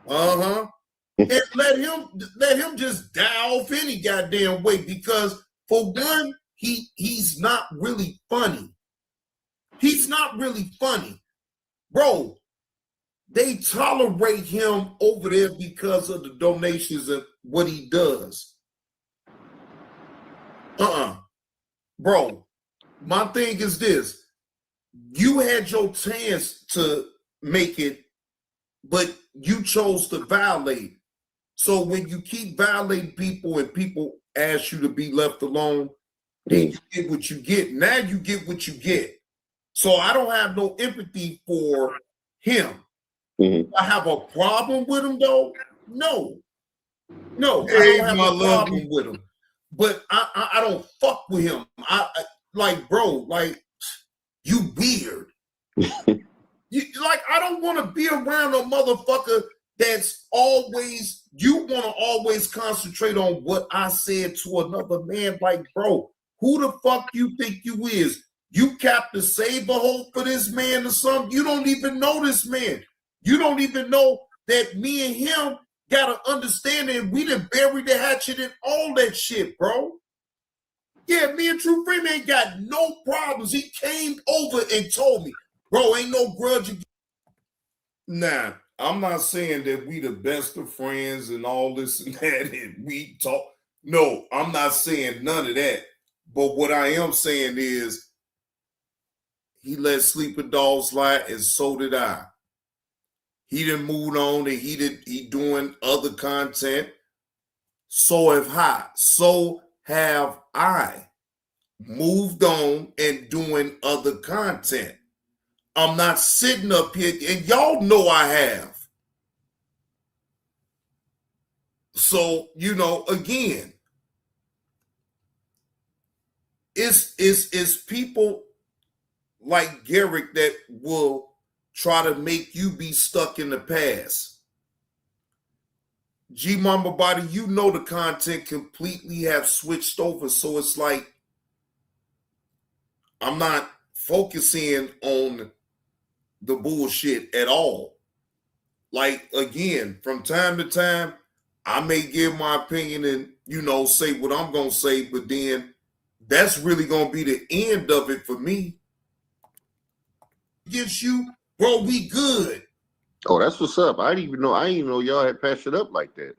And let him just die off any goddamn way, because for one, he's not really funny. He's not really funny. Bro, they tolerate him over there because of the donations and what he does. Bro, my thing is this. You had your chance to make it, but you chose to violate. So when you keep violating people and people ask you to be left alone, then you get what you get. Now you get what you get. So I don't have no empathy for him.
Mm-hmm.
I have a problem with him, though? No,
Hey,
I don't have a problem with him. But I don't fuck with him. I like, bro, like, you weird. I don't want to be around a motherfucker that's always, you want to always concentrate on what I said to another man. Like, bro, who the fuck you think you is? You Captain Saberholt for this man or something? You don't even know this man. You don't even know that me and him got an understanding. We done buried the hatchet and all that shit, bro. Yeah, me and True Freeman ain't got no problems. He came over and told me, bro, ain't no grudge. Nah, I'm not saying that we the best of friends and all this and that and we talk. No, I'm not saying none of that. But what I am saying is he let Sleeping Dogs slide, and so did I. He done moved on and he doing other content. So have I moved on and doing other content. I'm not sitting up here, and y'all know I have. So, again, it's people like Garrick that will try to make you be stuck in the past. G Mama Body, the content completely have switched over. So it's like, I'm not focusing on the bullshit at all. Like, again, from time to time, I may give my opinion and, say what I'm going to say, but then that's really going to be the end of it for me. Against you, bro, we good.
Oh, that's what's up. I didn't even know y'all had passed it up like that.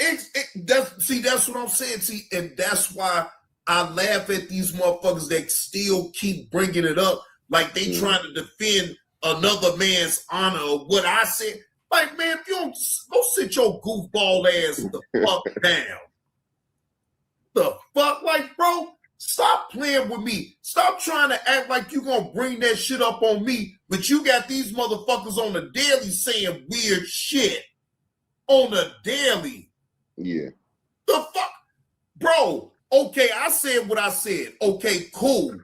That's what I'm saying. See, and that's why I laugh at these motherfuckers that still keep bringing it up like they trying to defend another man's honor or what I said. Like, man, if you don't go sit your goofball ass the fuck down. The fuck? Like, bro, stop playing with me. Stop trying to act like you gonna bring that shit up on me, but you got these motherfuckers on the daily saying weird shit. On the daily.
Yeah.
The fuck? Bro, okay, I said what I said. Okay, cool.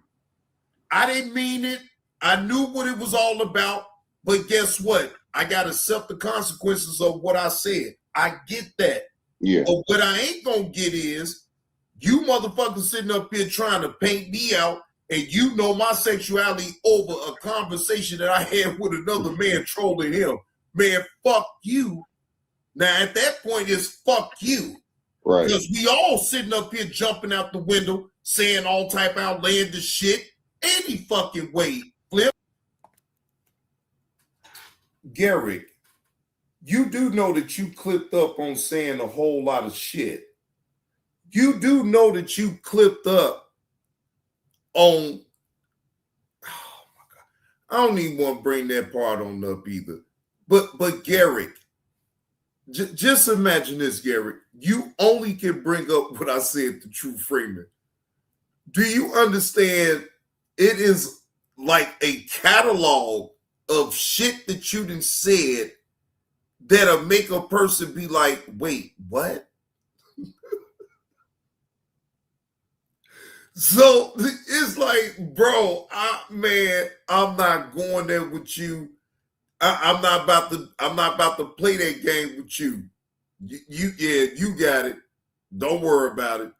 I didn't mean it. I knew what it was all about. But guess what? I got to accept the consequences of what I said. I get that.
Yeah.
But what I ain't going to get is you motherfuckers sitting up here trying to paint me out, and you know my sexuality over a conversation that I had with another man trolling him. Man, fuck you. Now, at that point, it's fuck you.
Right.
Because we all sitting up here jumping out the window, saying all type of outlandish shit any fucking way. Flip. Garrick, you do know that you clipped up on saying a whole lot of shit. You do know that you clipped up on, oh my God, I don't even want to bring that part on up either. But Garrick, just imagine this, Garrick. You only can bring up what I said to True Freeman. Do you understand? It is like a catalog of shit that you done said that'll make a person be like, wait, what? So it's like, bro, I'm not going there with you. I'm not about to play that game with you. You got it. Don't worry about it.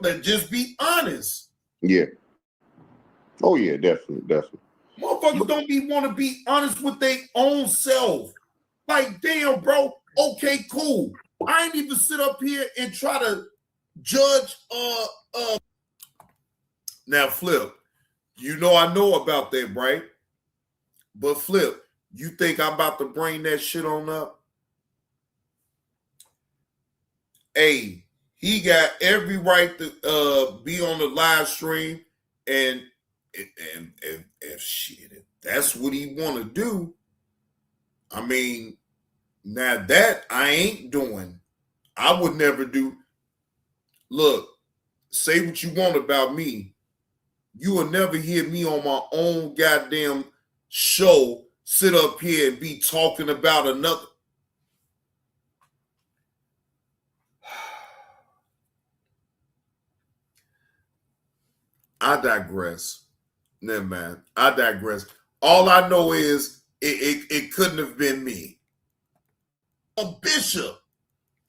Let's just be honest.
Yeah. Oh yeah, definitely.
Motherfuckers don't want to be honest with their own self. Like, damn, bro. Okay, cool. I ain't even sit up here and try to judge. Now, Flip, you know I know about that, right? But Flip, you think I'm about to bring that shit on up? Hey, he got every right to be on the live stream, and shit, if that's what he want to do, I mean, now that I ain't doing. I would never do. Look, say what you want about me. You will never hear me on my own goddamn show sit up here and be talking about another. I digress. Never mind. I digress. All I know is it couldn't have been me. A bishop.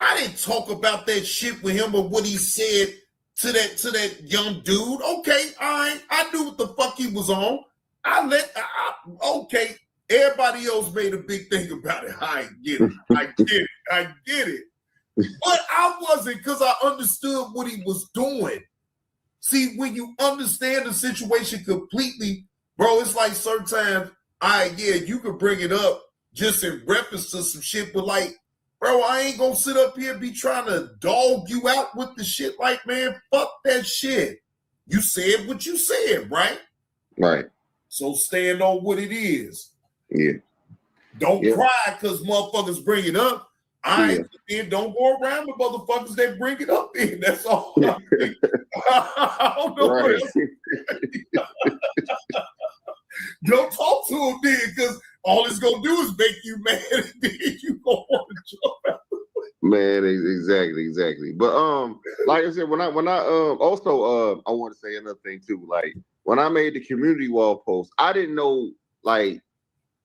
I didn't talk about that shit with him or what he said to that young dude. Okay, I knew what the fuck he was on. Okay. Everybody else made a big thing about it. I get it. I get it. But I wasn't, because I understood what he was doing. See, when you understand the situation completely, bro, it's like certain times, you could bring it up just in reference to some shit, but like, bro, I ain't gonna sit up here and be trying to dog you out with the shit. Like, man, fuck that shit. You said what you said, right?
Right.
So stand on what it is.
Yeah.
Don't cry because motherfuckers bring it up. Then don't go around with motherfuckers that bring it up then. That's all. I don't know what else. Don't talk to him then, because all it's gonna do is make you mad, and then you gonna want to jump out.
Man, exactly. But like I said, when I also I want to say another thing too. Like when I made the community wall post, I didn't know like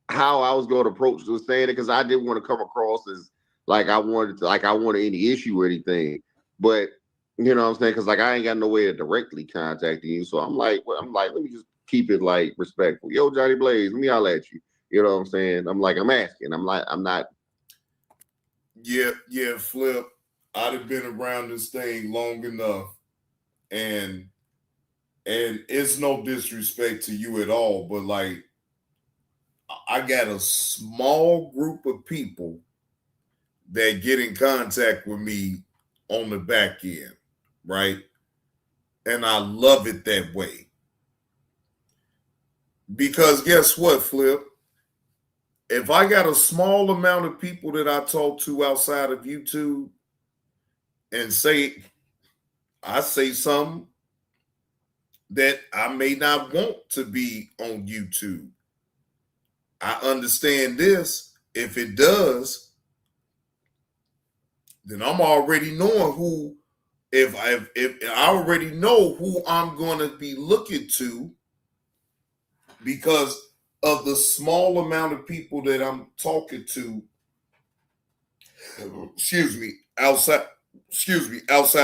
how I was going to approach to saying it, because I didn't want to come across as like I wanted any issue or anything. But you know what I'm saying? Because like I ain't got no way of directly contacting you, so I'm like, let me just keep it like respectful. Yo, Johnny Blaze, let me holler at you. You know what I'm saying? I'm asking. I'm not.
Yeah, Flip. I'd have been around this thing long enough, and it's no disrespect to you at all, but like, I got a small group of people that get in contact with me on the back end, right? And I love it that way. Because guess what, Flip? If I got a small amount of people that I talk to outside of YouTube and I say something that I may not want to be on YouTube, I understand this. If it does, then I'm already knowing who, if I already know who I'm going to be looking to because of the small amount of people that I'm talking to, outside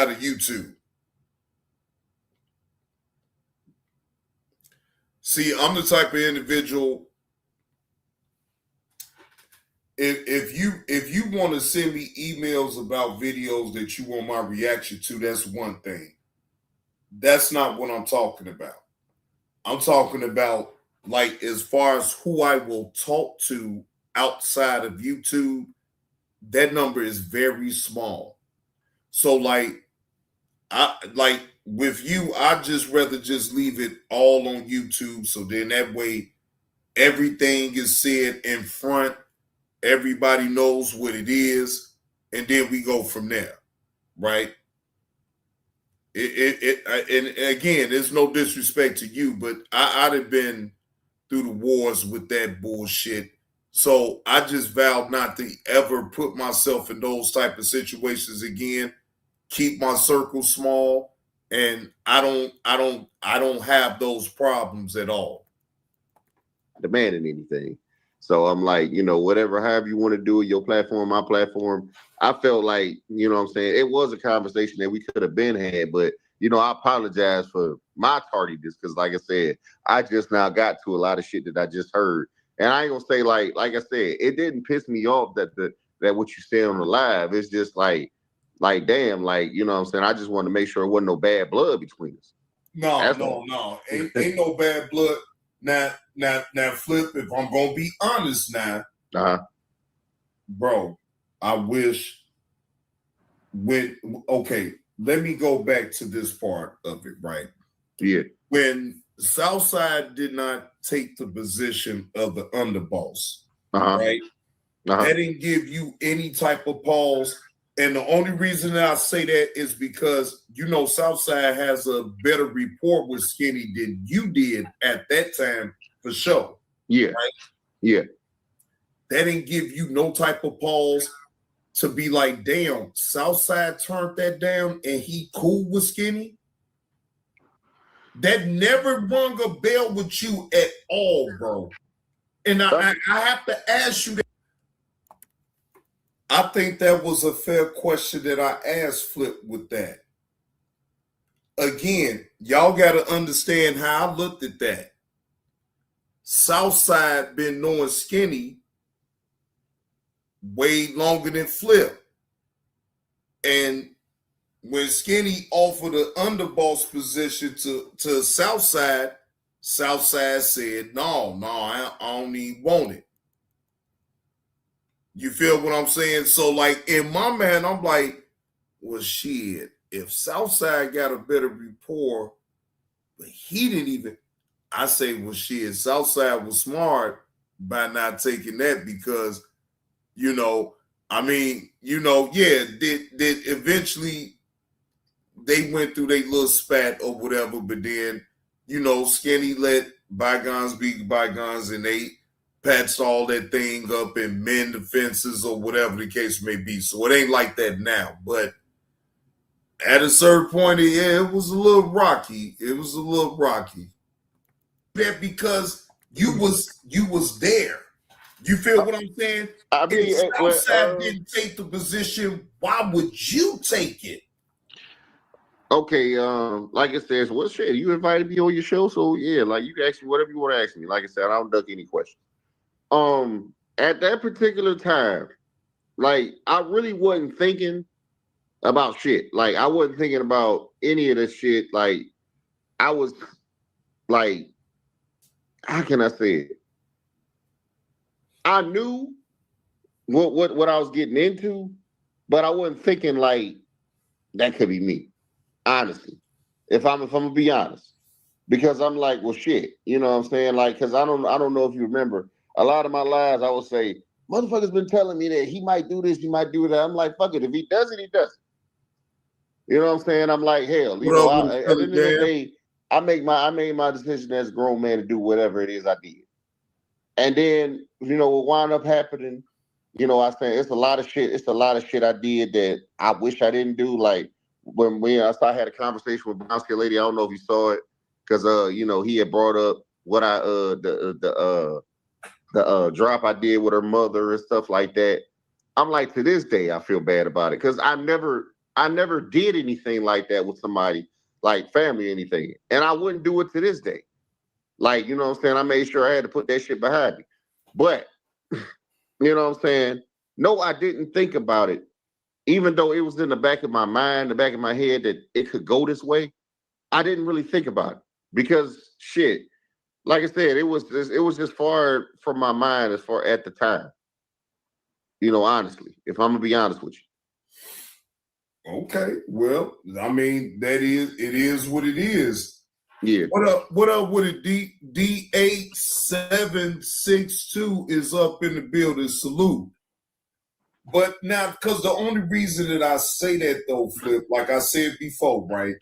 of YouTube. See, I'm the type of individual. If you want to send me emails about videos that you want my reaction to, that's one thing. That's not what I'm talking about. I'm talking about like as far as who I will talk to outside of YouTube, that number is very small. So like with you, I just rather just leave it all on YouTube. So then that way everything is said in front. Everybody knows what it is, and then we go from there, right? And again, there's no disrespect to you, but I'd have been through the wars with that bullshit. So I just vowed not to ever put myself in those type of situations again. Keep my circle small, and I don't have those problems at all.
Demanding anything. So I'm like, whatever, however you want to do it, your platform, my platform. I felt like, what I'm saying, it was a conversation that we could have been had, but I apologize for my tardiness because, like I said, I just now got to a lot of shit that I just heard, and I ain't gonna say like I said, it didn't piss me off that what you said on the live. It's just like damn, like what I'm saying. I just wanted to make sure it wasn't no bad blood between us.
No, ain't no bad blood. Now, Flip, if I'm gonna be honest now, bro, I wish let me go back to this part of it, right?
Yeah.
When Southside did not take the position of the underboss, right? That didn't give you any type of pause. And the only reason that I say that is because, Southside has a better rapport with Skinny than you did at that time, for sure.
Yeah.
Right?
Yeah.
That didn't give you no type of pause to be like, damn, Southside turned that down and he cool with Skinny. That never rung a bell with you at all, bro. And I have to ask you that. I think that was a fair question that I asked Flip with that. Again, y'all got to understand how I looked at that. Southside been knowing Skinny way longer than Flip. And when Skinny offered an underboss position to Southside, Southside said, no, I don't even want it. You feel what I'm saying? So, like, in my mind, I'm like, well, shit, if Southside got a better rapport, but he didn't even, I say, well, shit, Southside was smart by not taking that because, did eventually they went through their little spat or whatever, but then, Skinny let bygones be bygones and they patched all that thing up and mend the fences or whatever the case may be. So it ain't like that now. But at a certain point, it was a little rocky. That because you was there. You feel what I'm saying?
I mean,
if Southside didn't take the position, why would you take it?
Okay, like I said, what shit? You invited me on your show, so yeah, like you can ask me whatever you want to ask me. Like I said, I don't duck any questions. At that particular time, like I really wasn't thinking about shit. Like I wasn't thinking about any of this shit. Like I was like, how can I say it? I knew what I was getting into, but I wasn't thinking like that could be me. Honestly. If I'm gonna be honest, because I'm like, well, shit, you know what I'm saying? Like, because I don't know if you remember a lot of my lives. I would say, motherfuckers been telling me that he might do this, he might do that. I'm like, fuck it. If he does it, he does it. You know what I'm saying? I'm like, hell, you know. At the end of the day, I made my decision as a grown man to do whatever it is I did. And then, you know, what wound up happening, you know, I say it's a lot of shit. It's a lot of shit I did that I wish I didn't do. Like when I had a conversation with Brownsky lady, I don't know if you saw it, because you know, he had brought up what I the drop I did with her mother and stuff like that. I'm like, to this day, I feel bad about it, because I never did anything like that with somebody, like family or anything, and I wouldn't do it to this day. Like, you know what I'm saying? I made sure I had to put that shit behind me. But, you know what I'm saying? No, I didn't think about it. Even though it was in the back of my mind, the back of my head, that it could go this way, I didn't really think about it. Because, shit, like I said, it was just far from my mind as far at the time. You know, honestly, if I'm going to be honest with you.
Okay, well, I mean, it is what it is.
Yeah.
What up with it? D8762 is up in the building. Salute. But now, because the only reason that I say that though, Flip, like I said before, right?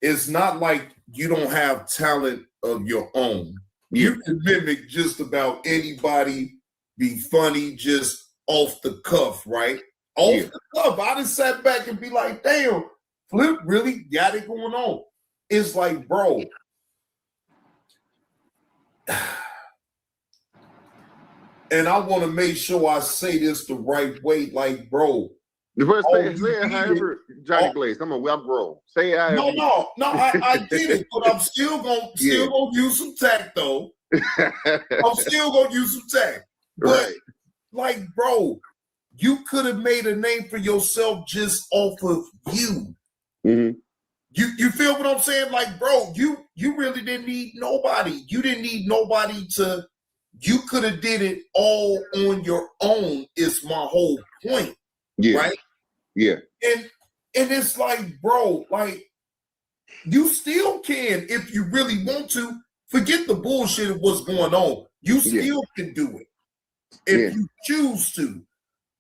It's not like you don't have talent of your own. Yeah. You can mimic just about anybody, be funny just off the cuff, right? Off the cuff. I just sat back and be like, damn, Flip really got it going on. It's like, bro, and I want to make sure I say this the right way. Like, bro,
the first say it however, Johnny Blaze. I'm grown. Say it however.
No, I get it, but I'm still gonna use some tact though. I'm still gonna use some tact. But like, bro, you could have made a name for yourself just off of you. Mm-hmm. You feel what I'm saying? Like, bro, you really didn't need nobody. You didn't need nobody to. You could have did it all on your own. Is my whole point. Yeah. Right. Yeah. And it's like, bro, like, you still can, if you really want to. Forget the bullshit of what's going on. You still can do it if you choose to.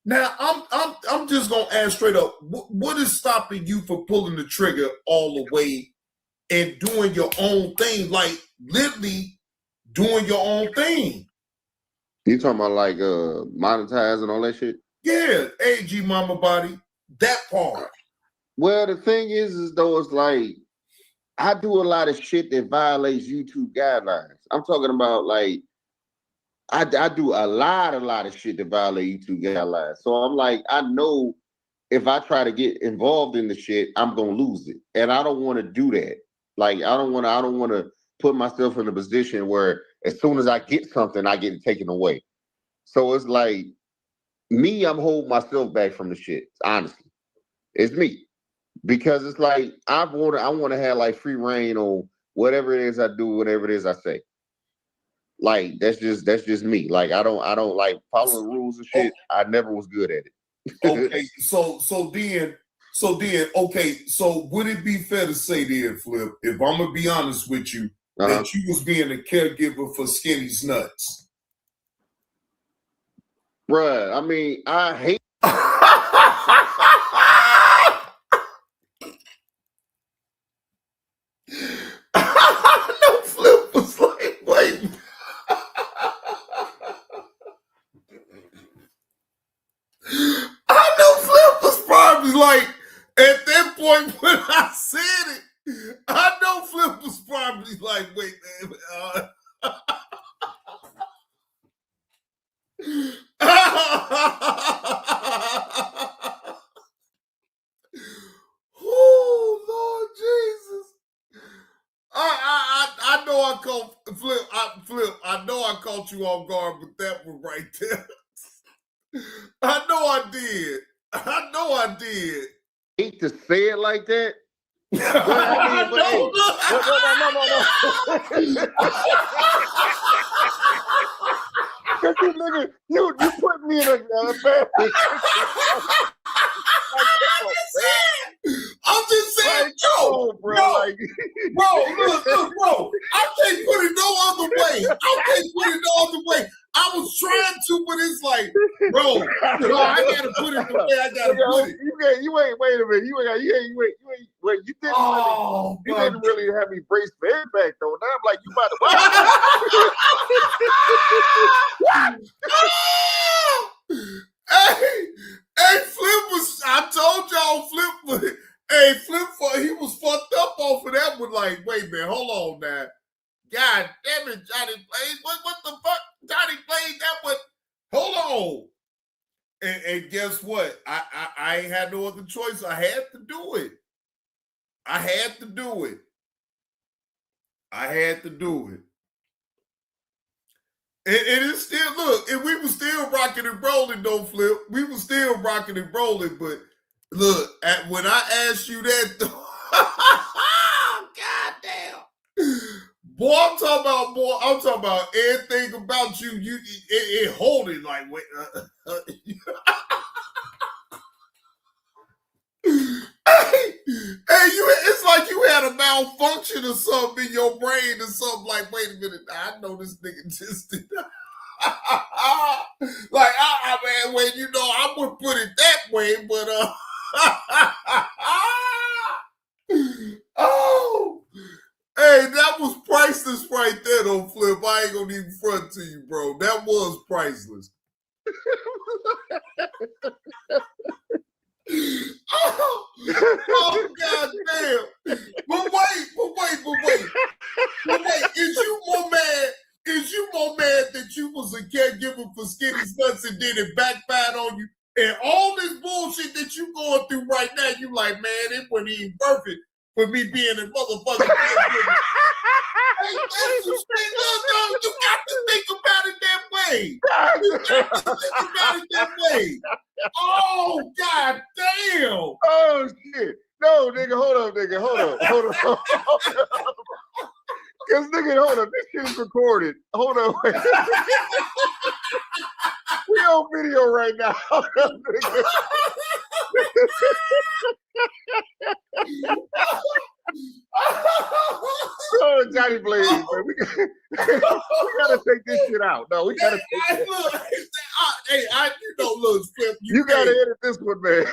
Now, I'm just gonna ask straight up: what is stopping you from pulling the trigger all the way and doing your own thing, like literally doing your own thing?
You talking about like monetizing all that shit?
Yeah, AG Mama Body, that part.
Well, the thing is though, it's like I do a lot of shit that violates YouTube guidelines. I'm talking about like. I do a lot of shit that violate YouTube guidelines. So I'm like, I know if I try to get involved in the shit, I'm gonna lose it, and I don't want to do that. Like, I don't want to put myself in a position where as soon as I get something, I get it taken away. So it's like me, I'm holding myself back from the shit. Honestly, it's me, because it's like I want to have like free reign on whatever it is I do, whatever it is I say. Like, that's just me. Like, I don't like following rules and shit. I never was good at it.
Okay, so would it be fair to say then, Flip, if I'm gonna be honest with you, that you was being a caregiver for Skinny's Nuts?
Bruh, I mean, I hate
no, Flip was like, wait. I know Flip was probably like, at that point when I said it, I know Flip was probably like, wait, man. Oh, Lord Jesus. I know I caught Flip. I know I caught you off guard with that one right there. I know I did.
Hate to say it like that. But no. You put me in a bad.
I'm just saying, look, bro. I can't put it no other way. I can't put it no other way. I was trying to, but it's like, bro, no, I gotta put it the way I gotta put it.
You ain't. Wait a minute. You didn't really have me brace for impact though. Now I'm like, you about
to hey, Flip was. I told y'all, Flip was. Hey, Flip, he was fucked up off of that one. Like, wait a minute, hold on now. God damn it, Johnny Blaze. What the fuck? Johnny Blaze, that one. Hold on. And guess what? I ain't had no other choice. I had to do it. I had to do it. And it's still, look, and we were still rocking and rolling, though, Flip. We were still rocking and rolling, but look, when I asked you that, God damn. Boy, I'm talking about everything about you. It hold it like, wait. Hey, it's like you had a malfunction or something in your brain or something. Like, wait a minute, I know this nigga just did. Like, man, when I wouldn't put it that way, but oh, hey, that was priceless right there, though, Flip. I ain't gonna even front to you, bro. That was priceless. Oh, God damn. But wait. Is you more mad that you was a caregiver for Skinny Nuts and then it backfired on you? And all this bullshit that you going through right now, you like, man, it wasn't even perfect for me being a motherfucking caregiver. Hey, that's some shit, no, you got to think about it that way. You got to think about it that way. Oh, God damn.
Oh, shit. No, nigga, hold on. Because, nigga, hold on. This shit is recorded. Hold on. Wait. We on video right now. Hold on, nigga. Oh, Johnny Blaze, man. We gotta take this shit out. No, we gotta take it out.
Hey, look, Flip,
you gotta edit this one, man.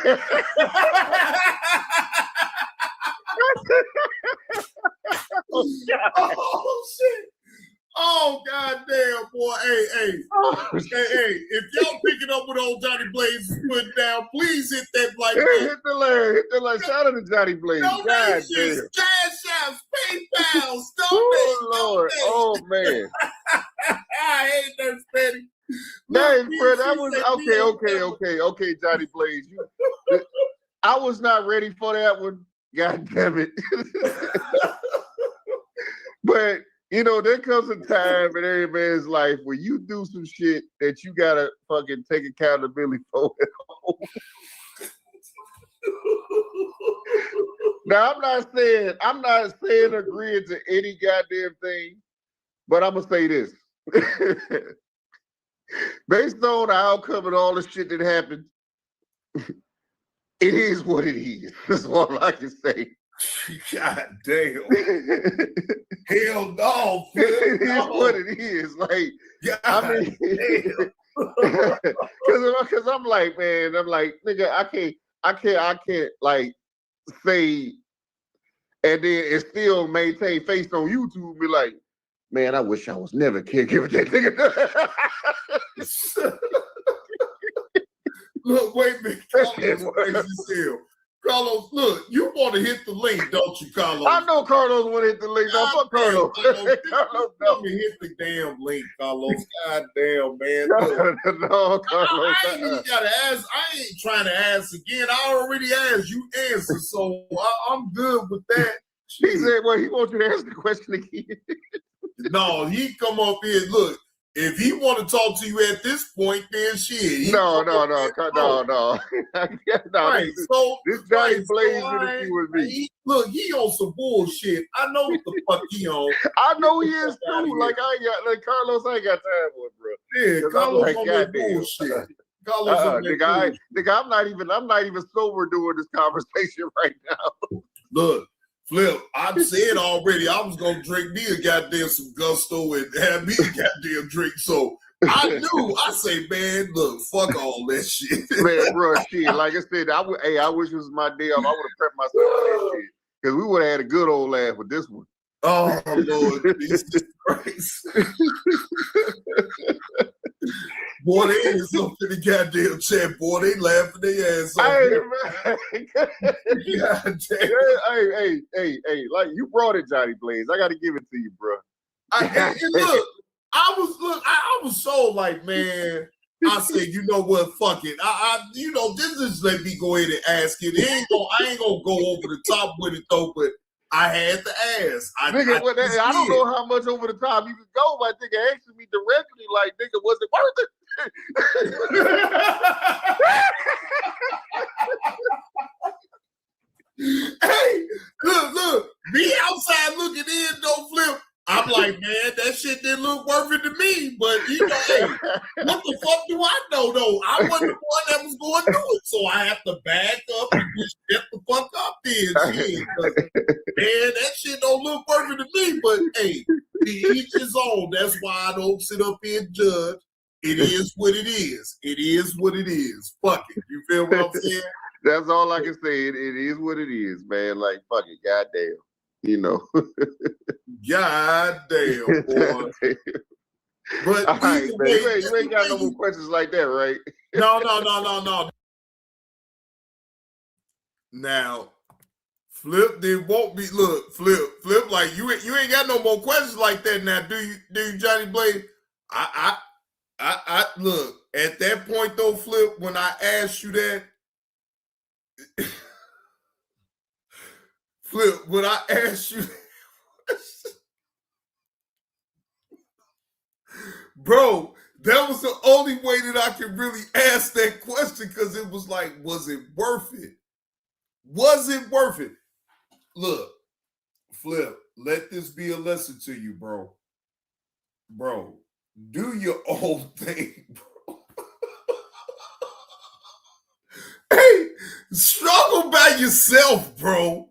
Oh, shit. Oh, goddamn, boy. Hey, if y'all picking up what old Johnny Blaze is putting down, please hit that like button.
Hit the like. Shout out to Johnny Blaze.
Donations, cash outs, PayPal,
oh, Lord. Oh, man.
I hate that, Freddy.
Hey, Fred, that was okay, Johnny Blaze. I was not ready for that one. God damn it. But there comes a time in every man's life where you do some shit that you gotta fucking take accountability for at home. Now, I'm not saying agreeing to any goddamn thing, but I'm gonna say this. Based on the outcome and all the shit that happened, it is what it is. That's all I can say.
God damn. Hell no.
It is what it is. Like,
God,
I mean, because I'm like, nigga, I can't like say and then still maintain face on YouTube and be like, man, I wish I was never caregiver that nigga.
Look, wait a minute. Carlos, look, you want to hit the link, don't you, Carlos?
I know Carlos want to hit the link. No, fuck Carlos.
Carlos, let me hit the damn link, Carlos. God damn, man.
No, Carlos.
I ain't even gotta ask. I ain't trying to ask again. I already asked. You answered, so I'm good with that.
He said, well, he wants you to ask the question again.
No, he come up here. Look, if he want to talk to you at this point, then shit.
No.
Right, so
this Johnny Blaze interview with me.
Look, he on some bullshit. I know what the fuck he on.
I know he is too. Like Carlos, I ain't got time for it, bro.
Yeah, Carlos on that bullshit.
Nigga, I'm not even sober doing this conversation right now.
Look, Flip, I've said already I was gonna drink me a goddamn some gusto and have me a goddamn drink. So I knew. I say, man, look, fuck all that shit.
Man, bro, shit. Like I said, I wish it was my day off. I would have prepped myself for this shit. Because we would have had a good old laugh with this one.
Oh, Lord Jesus Christ. Boy, they is up in the goddamn chat, boy. They laughing their ass off.
Hey, man. Hey, like you brought it, Johnny Blaze. I got to give it to you, bro.
And look, I was so like, man, I said, you know what, fuck it. You know, this is let me go ahead and ask it. I ain't gonna go over the top with it though, but I had to ask. I don't
know how much over the top you could go, but nigga asking me directly, like, nigga, was it worth it?
Hey, look, me outside looking in, don't Flip. I'm like, man, that shit didn't look worth it to me. But you know, hey, what the fuck do I know though? I wasn't the one that was going to do it, so I have to back up and just shut the fuck up then. Shit. Man, that shit don't look worth it to me. But hey, each his own. That's why I don't sit up here and judge. It is what it is. It is what it is. Fuck it. You feel what I'm saying?
That's all I can say. It is what it is, man. Like, fuck it, goddamn. You know.
Goddamn, boy. But
all right, man. You ain't got no more questions like that, right?
No. Now, Flip didn't want me. Look, Flip, like you ain't got no more questions like that now, do you, Johnny Blaze? I look, at that point though, Flip, when I asked you that, Flip, when I asked you, bro, that was the only way that I could really ask that question, because it was like, was it worth it? Was it worth it? Look, Flip, let this be a lesson to you, bro. Bro, do your own thing, bro. Hey, struggle by yourself, bro.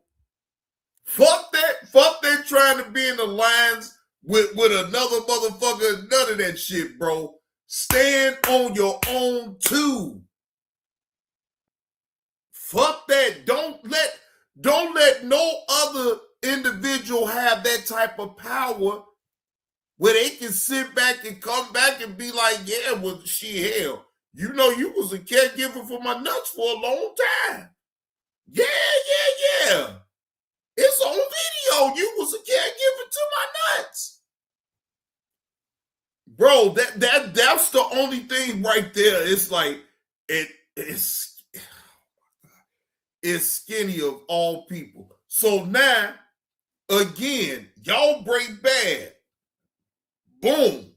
Fuck that trying to be in the lines with another motherfucker. None of that shit, bro. Stand on your own too. Fuck that. Don't let no other individual have that type of power where they can sit back and come back and be like, yeah, well, hell, you know, you was a caregiver for my nuts for a long time. Yeah. It's on video. You was a caregiver to my nuts. Bro, that's the only thing right there. It's like, it's skinny of all people. So now, again, y'all break bad. Boom.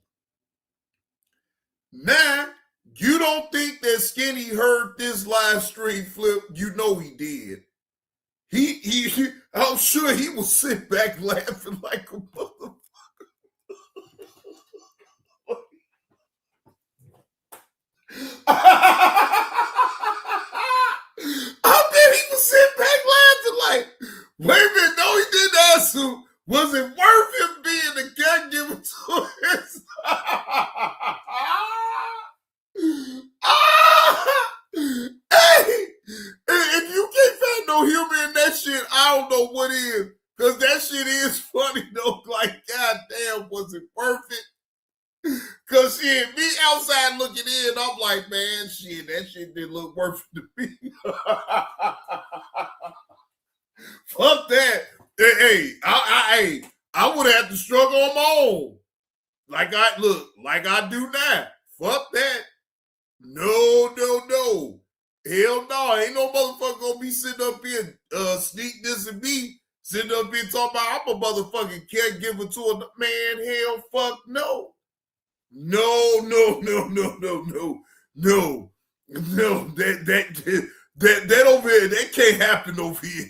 Now, you don't think that Skinny heard this live stream, Flip? You know he did. He I'm sure he will sit back laughing like a motherfucker. I bet he was sitting back laughing like, wait a minute, no, he didn't ask him. Was it worth him being a caregiver to his? Hey, if you can't find no humor in that shit, I don't know what is. Because that shit is funny though. Like, goddamn, was it worth it? Because shit, me outside looking in, I'm like, man, shit, that shit didn't look worth it to me. Fuck that. Hey, I would have to struggle on my own. Like I do now. Fuck that. No. Hell no. Ain't no motherfucker gonna be sitting up here sneak this and me. Sitting up here talking about I'm a motherfucking caregiver to a man. Hell fuck no. No. That over here, that can't happen over here.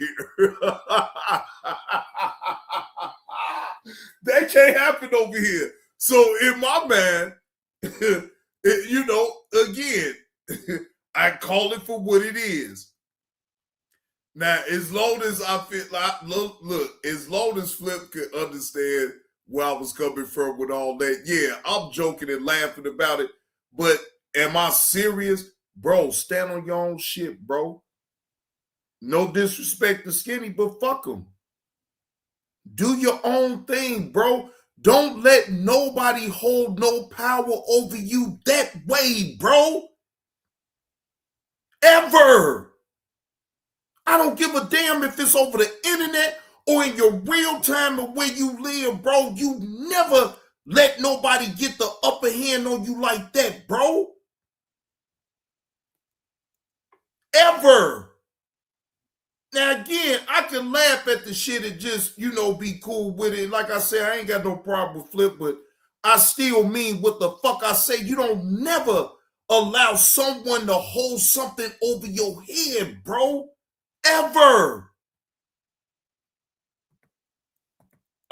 That can't happen over here. So in my mind, you know, again, I call it for what it is. Now, as long as I feel like, look, as long as Flip could understand where I was coming from with all that, yeah, I'm joking and laughing about it. But am I serious? Bro, stand on your own shit, bro. No disrespect to Skinny, but fuck him. Do your own thing, bro. Don't let nobody hold no power over you that way, bro. Ever. I don't give a damn if it's over the internet or in your real time or where you live, bro. You never let nobody get the upper hand on you like that, bro. Ever. Now, again, I can laugh at the shit and just, be cool with it. Like I said, I ain't got no problem with Flip, but I still mean what the fuck I say. You don't never allow someone to hold something over your head, bro. Ever.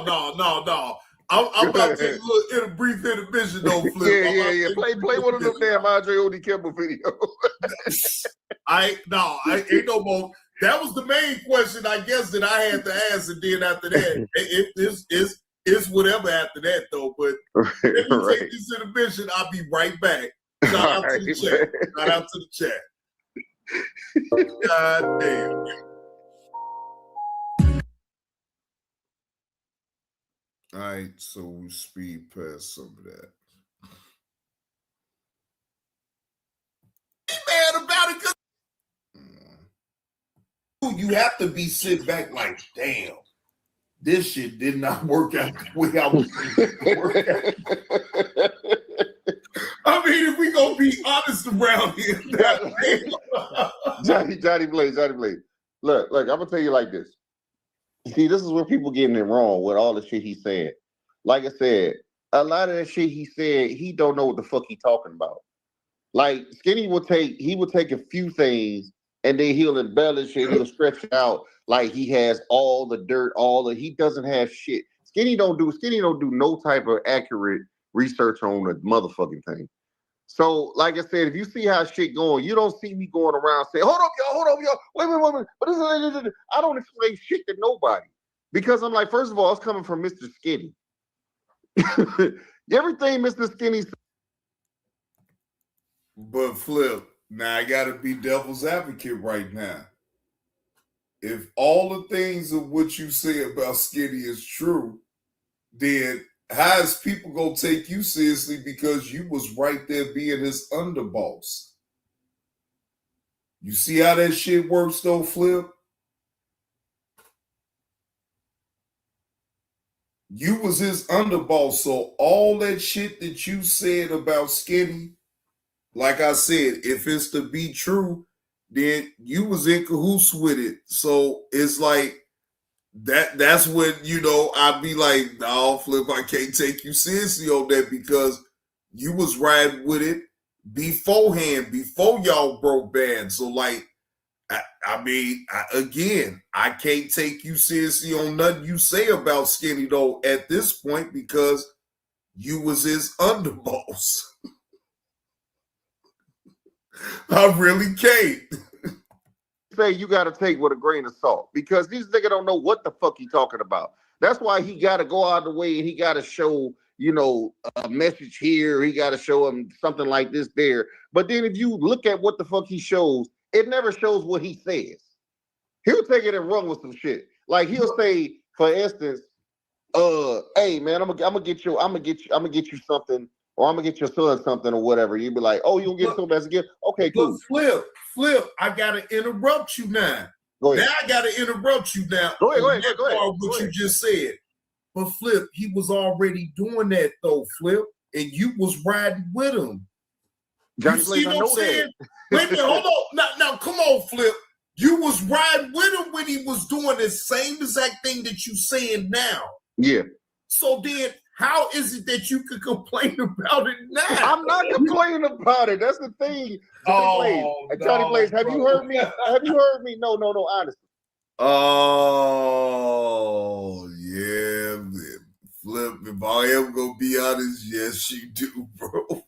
No. I'm about to take a brief intermission, though, Flip.
Yeah. Play one of them damn Andre O.D. Kimball videos.
I ain't no more. That was the main question, I guess, that I had to ask, and then after that, if this is whatever after that, though. But let me take this intermission. I'll be right back. Shout out to the chat. Shout out to the chat. God damn. All right, so we speed past some of that. Be mad about it because you have to be sitting back like, damn, this shit did not work out the way I was thinking it work out. I mean, if we gonna be honest around here,
Johnny Blaze. Look, I'm gonna tell you like this. See, this is where people getting it wrong with all the shit he said. Like I said, a lot of that shit he said, he don't know what the fuck he talking about. Like Skinny will take a few things and then he'll embellish it, he'll stretch it out like he has all the dirt, he doesn't have shit. Skinny don't do no type of accurate research on the motherfucking thing. So, like I said, if you see how shit going, you don't see me going around saying, hold up, y'all, wait. But I don't explain shit to nobody. Because I'm like, first of all, it's coming from Mr. Skinny. Everything Mr. Skinny said.
But Flip, now I gotta be devil's advocate right now. If all the things of what you say about Skinny is true, then how is people gonna take you seriously because you was right there being his underboss? You see how that shit works though, Flip? You was his underboss, so all that shit that you said about Skinny, like I said, if it's to be true, then you was in cahoots with it. So it's like that's when, I'd be like, no, Flip, I can't take you seriously on that because you was riding with it beforehand, before y'all broke bad. So like, I can't take you seriously on nothing you say about Skinny though at this point because you was his underboss. I really can't.
Say you got to take with a grain of salt because these niggas don't know what the fuck he talking about. That's why he got to go out of the way and he got to show, a message here. He got to show him something like this there. But then if you look at what the fuck he shows, it never shows what he says. He'll take it and run with some shit. Like he'll say, for instance, hey man, I'm gonna get you something, or I'm gonna get your son something or whatever. You'd be like, oh, you gonna get something as a gift? Okay, cool.
Flip, I gotta interrupt you now.
Go ahead.
Now I gotta interrupt you now.
Go ahead.
What you just said. But Flip, he was already doing that though, Flip, and you was riding with him.
Johnny
you
Blaze,
see what I'm saying? Wait a minute, hold on. Now, come on, Flip. You was riding with him when he was doing the same exact thing that you saying now.
Yeah.
So then, how is it that you could complain about it now?
I'm not complaining about it. That's the thing. Johnny Blaze, have you heard me? No, honestly.
Oh, yeah, man. Flip, if I am going to be honest, yes, you do, bro.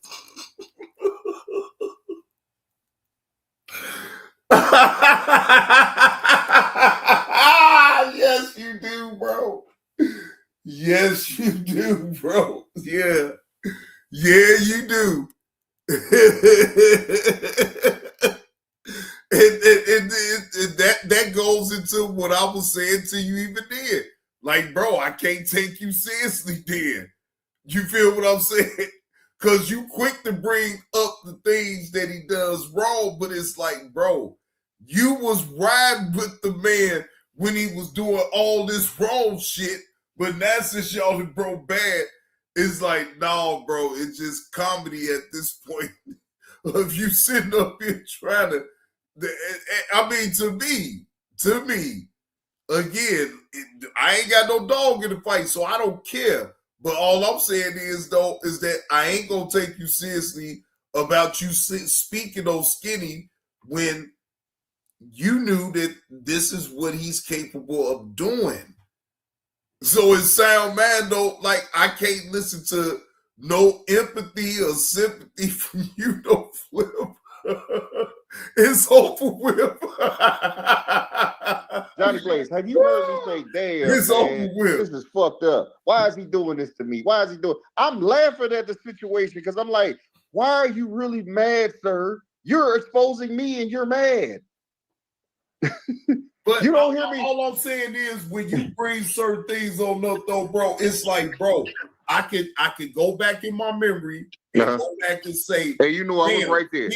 Yes, you do, bro. Yeah. Yeah, you do. and that goes into what I was saying to you even then. Like, bro, I can't take you seriously then. You feel what I'm saying? Because you quick to bring up the things that he does wrong, but it's like, bro, you was riding with the man when he was doing all this wrong shit, but now since y'all have broke bad, it's like, no, bro, it's just comedy at this point of you sitting up here trying to, I mean, to me, again, I ain't got no dog in the fight, so I don't care. But all I'm saying is, though, is that I ain't gonna take you seriously about you speaking on Skinny when you knew that this is what he's capable of doing. So in Sound Man, though, like I can't listen to no empathy or sympathy from you, no Flip. It's over with.
Johnny Blaze, have you heard me say, damn,
it's
man,
over with.
This is fucked up. Why is he doing this to me? Why is he doing? I'm laughing at the situation because I'm like, why are you really mad, sir? You're exposing me and you're mad.
But
you don't hear me.
All I'm saying is when you bring certain things on up, though, bro, it's like, bro, I could go back in my memory and go back and say,
hey, you know, I was right there.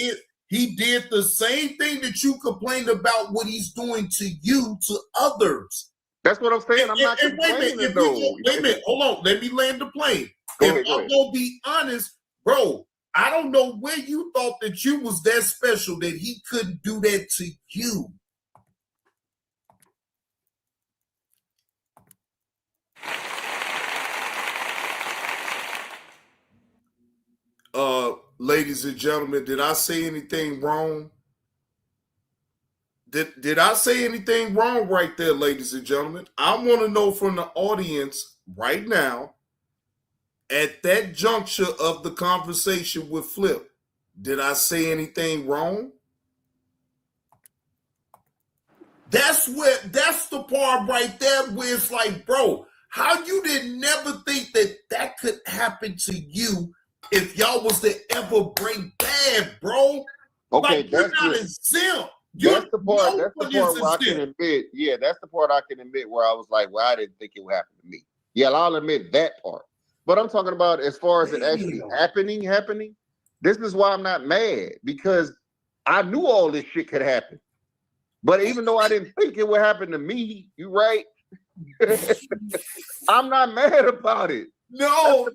He did the same thing that you complained about what he's doing to you, to others.
That's what I'm saying. I'm not complaining,
wait a minute, hold on. Let me land the plane. If I'm going to be honest, bro, I don't know where you thought that you was that special that he couldn't do that to you. Ladies and gentlemen, did I say anything wrong? Did I say anything wrong right there, ladies and gentlemen? I want to know from the audience right now, at that juncture of the conversation with Flip, did I say anything wrong? That's the part right there where it's like, bro, how you didn't never think that could happen to you if y'all was to ever break bad, bro?
Okay,
like, you're not exempt.
That's the part where I can admit. Yeah, that's the part I can admit where I was like, well, I didn't think it would happen to me. Yeah, I'll admit that part. But I'm talking about as far as it actually happening. This is why I'm not mad, because I knew all this shit could happen. But even though I didn't think it would happen to me, you right? I'm not mad about it.
No,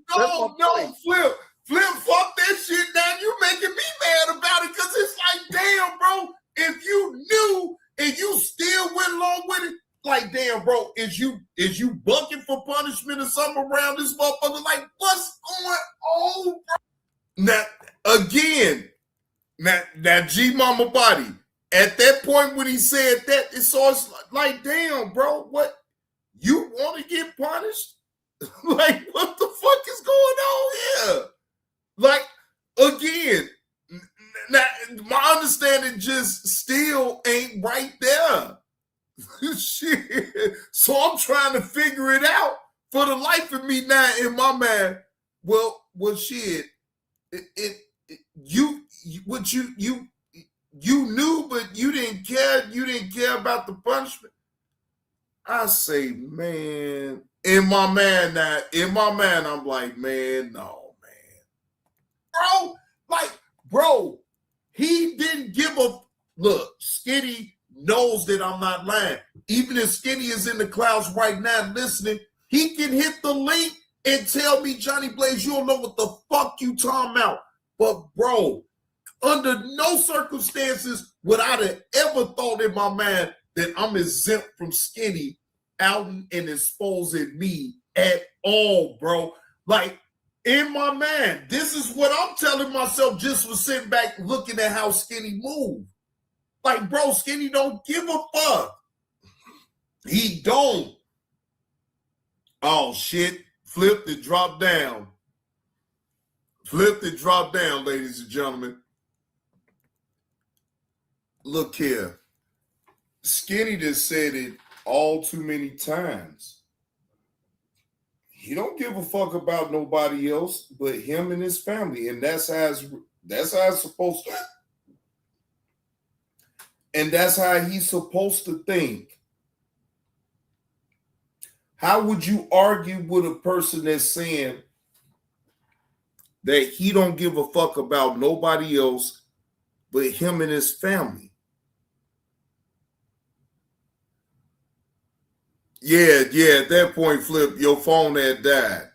Flip. Flip, fuck that shit down. You making me mad about it because it's like, damn, bro, if you knew and you still went along with it, like, damn, bro, is you bucking for punishment or something around this motherfucker? Like, what's going on, bro? Now, again, now G Mama Body, at that point when he said that, it's like, damn, bro, what? You want to get punished? Like, what the fuck is going on here? Like, again, now, my understanding just still ain't right there. Shit. So I'm trying to figure it out for the life of me now in my mind. Well, shit. You knew, but you didn't care. You didn't care about the punishment. I say, man, in my mind, I'm like, man, no, man. Bro, he didn't give a look. Skinny knows that I'm not lying. Even if Skinny is in the clouds right now listening, he can hit the link and tell me, Johnny Blaze, you don't know what the fuck you talking about. But bro, under no circumstances would I have ever thought in my mind that I'm exempt from Skinny outing and exposing me at all, bro. Like, in my mind, this is what I'm telling myself just for sitting back looking at how Skinny moved. Like, bro, Skinny don't give a fuck. He don't. Oh, shit. Flipped and dropped down. Ladies and gentlemen. Look here. Skinny just said it all too many times. He don't give a fuck about nobody else but him and his family, and that's how it's supposed to. And that's how he's supposed to think. How would you argue with a person that's saying that he don't give a fuck about nobody else but him and his family? Yeah, at that point, Flip, your phone had died.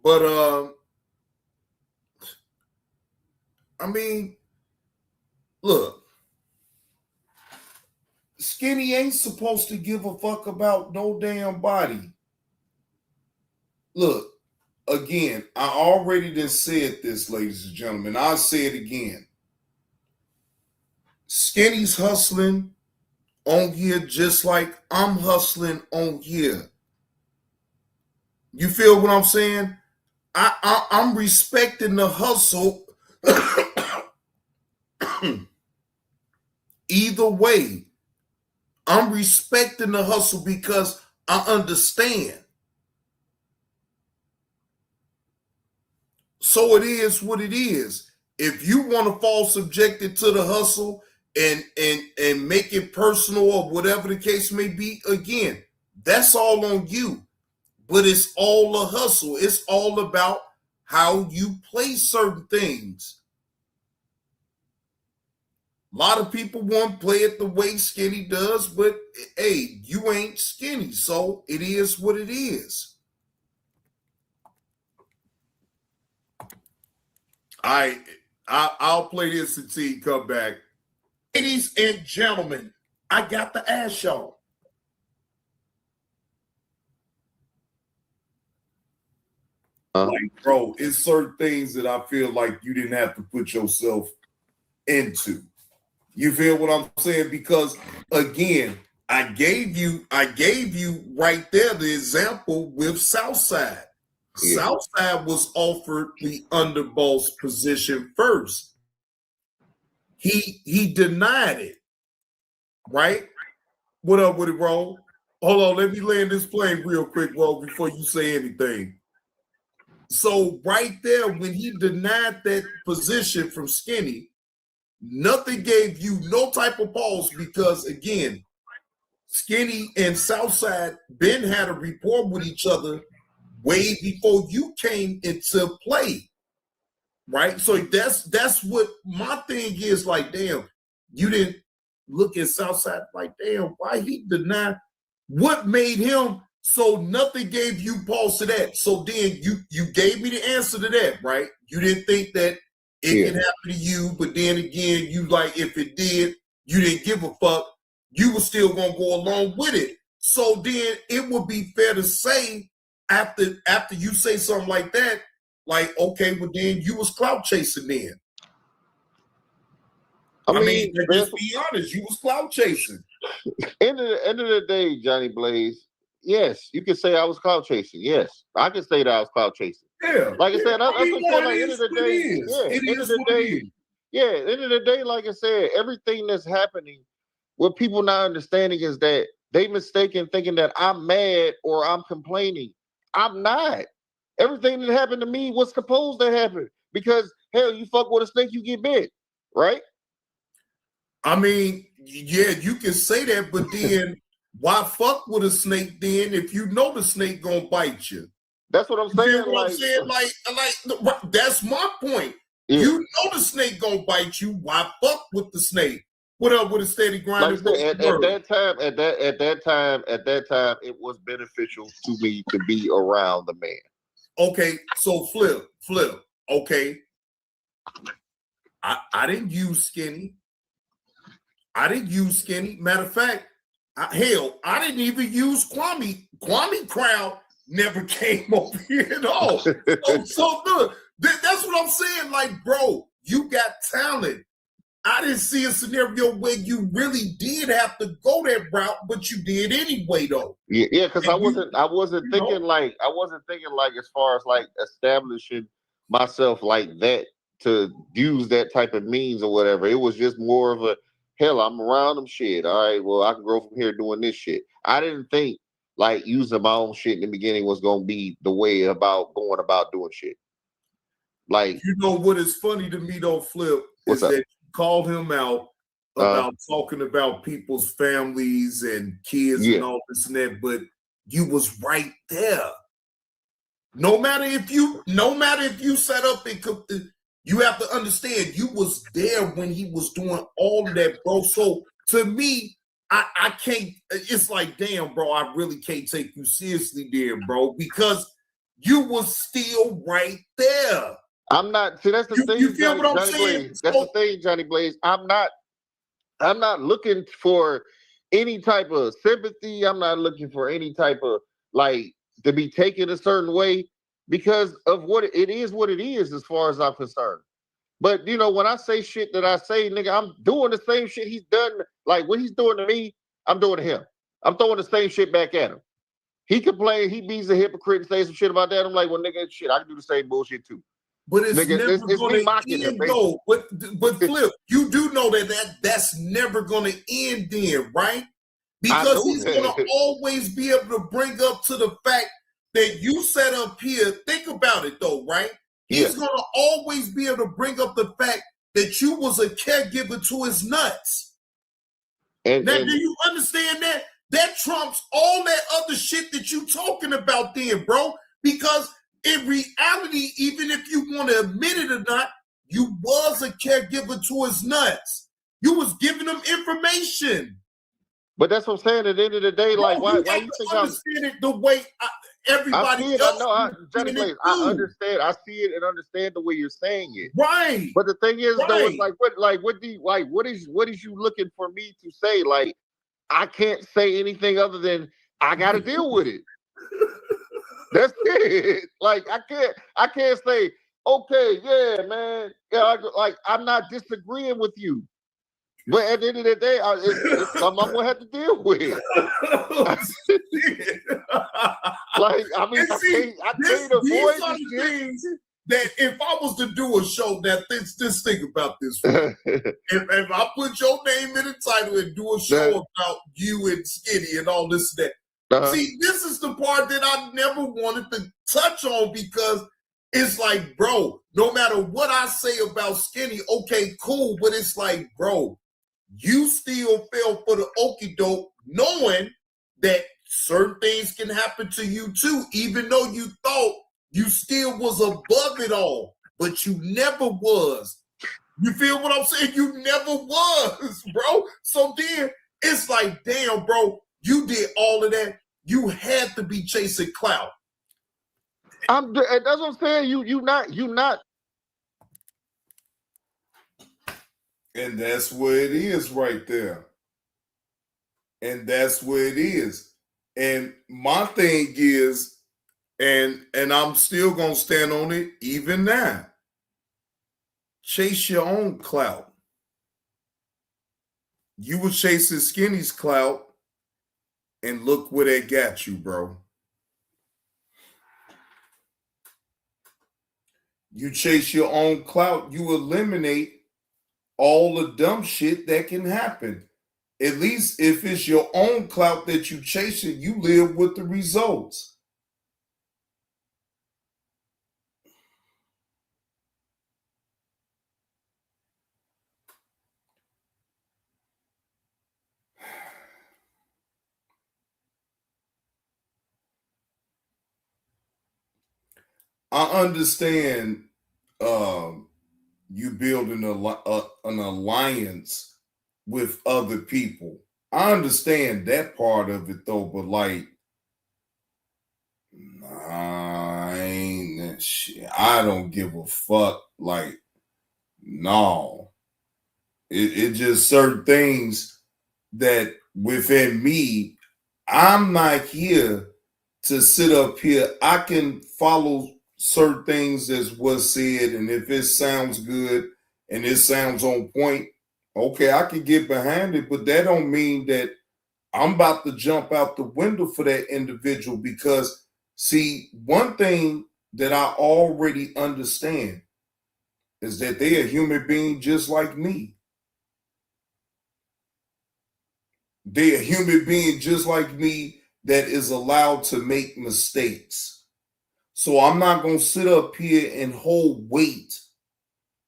But I mean, look, Skinny ain't supposed to give a fuck about no damn body. Look, again, I already done said this, ladies and gentlemen. I'll say it again. Skinny's hustling on here just like I'm hustling on here. You feel what I'm saying? I'm respecting the hustle either way. I'm respecting the hustle because I understand. So it is what it is. If you want to fall subjected to the hustle and make it personal or whatever the case may be, again, that's all on you. But it's all a hustle. It's all about how you play certain things. A lot of people want to play it the way Skinny does, but hey, you ain't Skinny, so it is what it is. I'll play this until you come back. Ladies and gentlemen, I got to ask y'all. Like, bro, it's certain things that I feel like you didn't have to put yourself into. You feel what I'm saying? Because again, I gave you right there the example with Southside. Yeah. Southside was offered the underboss position first. He denied it. Right? What up with it, bro? Hold on, let me land this plane real quick, bro, before you say anything. So right there, when he denied that position from Skinny, nothing gave you no type of pause because, again, Skinny and Southside Ben had a rapport with each other way before you came into play, right? So that's what my thing is. Like, damn, you didn't look at Southside like, damn, why he denied? What made him? So nothing gave you pause to that. So then you gave me the answer to that, right? You didn't think that it can happen to you, but then again, you like, if it did, you didn't give a fuck. You were still gonna go along with it. So then it would be fair to say after you say something like that, like, okay, well then you was clout chasing then. I mean just be honest, you was clout chasing.
End of the day, Johnny Blaze, yes, you can say I was clout chasing. Yes, I can say that I was clout chasing.
Yeah.
Like I said, that's what like end of the day. End of the day, end of the day, like I said, everything that's happening, what people not understanding is that they mistaken thinking that I'm mad or I'm complaining. I'm not. Everything that happened to me was supposed to happen because hell, you fuck with a snake, you get bit, right?
I mean, yeah, you can say that, but then why fuck with a snake then if you know the snake gonna bite you?
That's what I'm saying.
What I'm saying? Like that's my point. Yeah. You know the snake gonna bite you. Why fuck with the snake? What up with a steady grind?
Like at that time, it was beneficial to me to be around the man.
Okay, so flip. Okay, I didn't use Skinny. Matter of fact, I didn't even use Kwame. Kwame crowd never came over here at all. So look, that's what I'm saying. Like, bro, you got talent. I didn't see a scenario where you really did have to go that route, but you did anyway, though.
Yeah, because I wasn't thinking like as far as like establishing myself like that to use that type of means or whatever. It was just more of a hell, I'm around them shit. All right, well, I can grow from here doing this shit. I didn't think like using my own shit in the beginning was gonna be the way about going about doing shit. Like,
you know what is funny to me though, Flip,
what's
is
up?
that you called him out about talking about people's families and kids and all this and that, but you was right there. No matter if you set up and you have to understand you was there when he was doing all of that, bro. So to me, I can't. It's like, damn, bro, I really can't take you seriously there, bro, because you was still right there.
I'm not. See, that's the thing.
You feel what I'm saying?
Blaze. That's the thing, Johnny Blaze. I'm not looking for any type of sympathy. I'm not looking for any type of like to be taken a certain way because of what it is as far as I'm concerned. But you know, when I say shit that I say, nigga, I'm doing the same shit he's done. Like what he's doing to me, I'm doing to him. I'm throwing the same shit back at him. He complain, he beats a hypocrite and say some shit about that. I'm like, well, nigga, shit, I can do the same bullshit too.
But it's
nigga,
never going to end, though. But Flip, you do know that's never going to end then, right? Because he's going to always be able to bring up to the fact that you set up here. Think about it, though, right? He's going to always be able to bring up the fact that you was a caregiver to his nuts. Now, do you understand that? That trumps all that other shit that you talking about then, bro. Because in reality, even if you want to admit it or not, you was a caregiver to his nuts. You was giving him information.
But that's what I'm saying. At the end of the day, like, why you think I
understand it the way everybody else?
I understand. I see it and understand the way you're saying it.
Right.
But the thing is, though, it's what is you looking for me to say? Like, I can't say anything other than I got to deal with it. That's it. Like, I can't say, okay, yeah, man. Yeah, I'm not disagreeing with you. But at the end of the day, it's something I'm gonna have to deal with. Like, I mean, I can't avoid the things
that if I was to do a show that just think about this. if I put your name in the title and do a show about you and Skinny and all this and that. See, this is the part that I never wanted to touch on because it's like, bro, no matter what I say about Skinny, okay, cool, but it's like, bro, you still fell for the okie doke knowing that certain things can happen to you too, even though you thought you still was above it all, but you never was. You feel what I'm saying? You never was, bro. So then it's like, damn, bro, you did all of that. You had to be chasing clout.
That's what I'm saying. You not.
And that's where it is right there. And that's where it is. And my thing is, and I'm still gonna stand on it even now. Chase your own clout. You were chasing Skinny's clout, and look where that got you, bro. You chase your own clout, you eliminate all the dumb shit that can happen. At least if it's your own clout that you chasing, you live with the results. I understand you building an alliance with other people. I understand that part of it though, but like, nah, ain't that shit. I don't give a fuck. Like, no. It just certain things that within me, I'm not here to sit up here. I can follow certain things as was said, and if it sounds good and it sounds on point, okay, I can get behind it, but that don't mean that I'm about to jump out the window for that individual because, see, one thing that I already understand is that they're a human being just like me. They're a human being just like me that is allowed to make mistakes. So I'm not going to sit up here and hold weight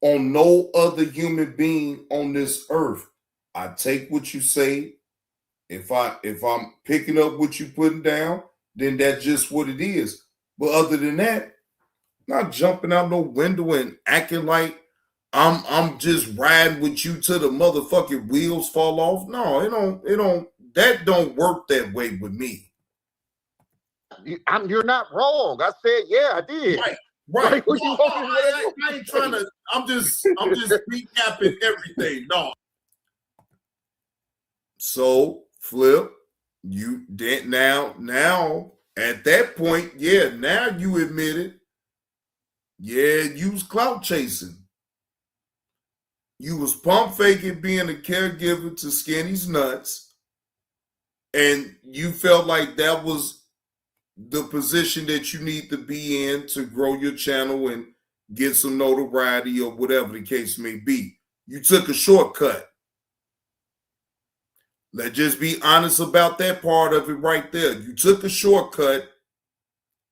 on no other human being on this earth. I take what you say. If I'm picking up what you putting down, then that's just what it is. But other than that, not jumping out no window and acting like I'm just riding with you till the motherfucking wheels fall off. No, that don't work that way with me.
You're not wrong. I said, yeah, I did.
Right. I ain't trying to. I'm just recapping everything. No. So Flip, you did now at that point, yeah. Now you admit it. Yeah, you was clout chasing. You was pump faking being a caregiver to Skinny's nuts, and you felt like that was the position that you need to be in to grow your channel and get some notoriety or whatever the case may be. You took a shortcut. Let's just be honest about that part of it right there. You took a shortcut,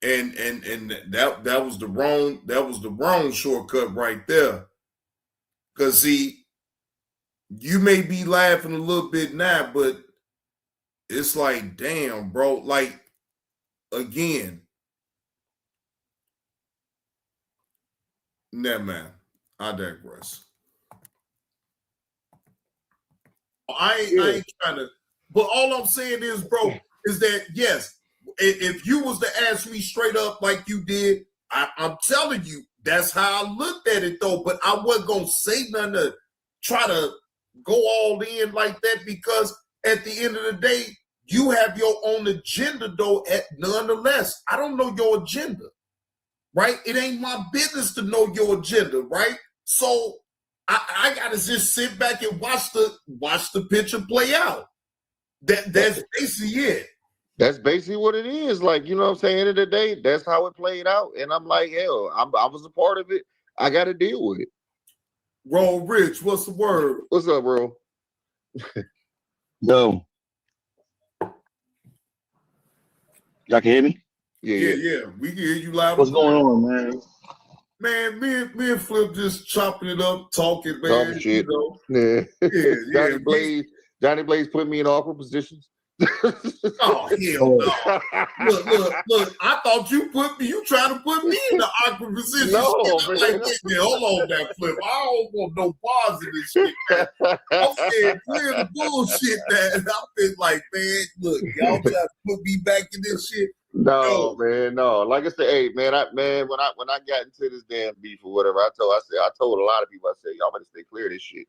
and that was the wrong shortcut right there. Because see, you may be laughing a little bit now, but it's like, damn, bro. Like, again, never mind. I digress. I ain't trying to, but all I'm saying is, bro, is that yes, if you was to ask me straight up like you did, I'm telling you, that's how I looked at it though. But I wasn't gonna say nothing to try to go all in like that, because at the end of the day, you have your own agenda though. Nonetheless, I don't know your agenda, right? It ain't my business to know your agenda, right? So I gotta just sit back and watch the picture play out. That's basically it.
That's basically what it is. Like, you know what I'm saying? End of the day, that's how it played out. And I'm like, hell, I was a part of it. I got to deal with it.
Roll Rich, what's the word?
What's up, bro?
Yo. Y'all can hear me?
Yeah. We can hear you loud.
What's going on, man?
Man, me and Flip just chopping it up, talking, man.
Talking shit.
You know?
Yeah. Johnny Blaze put me in awkward positions.
Oh, hell no. Look, I thought you trying to put me in the awkward position.
No,
man. Like, hold on that Flip. I don't want no pause in this shit, man. I'm saying clear the bullshit, man. I've been like, man, look, y'all try to put me back in this shit.
No, man, no. Like I said, hey, man, when I got into this damn beef or whatever, I told a lot of people, I said, y'all better stay clear of this shit.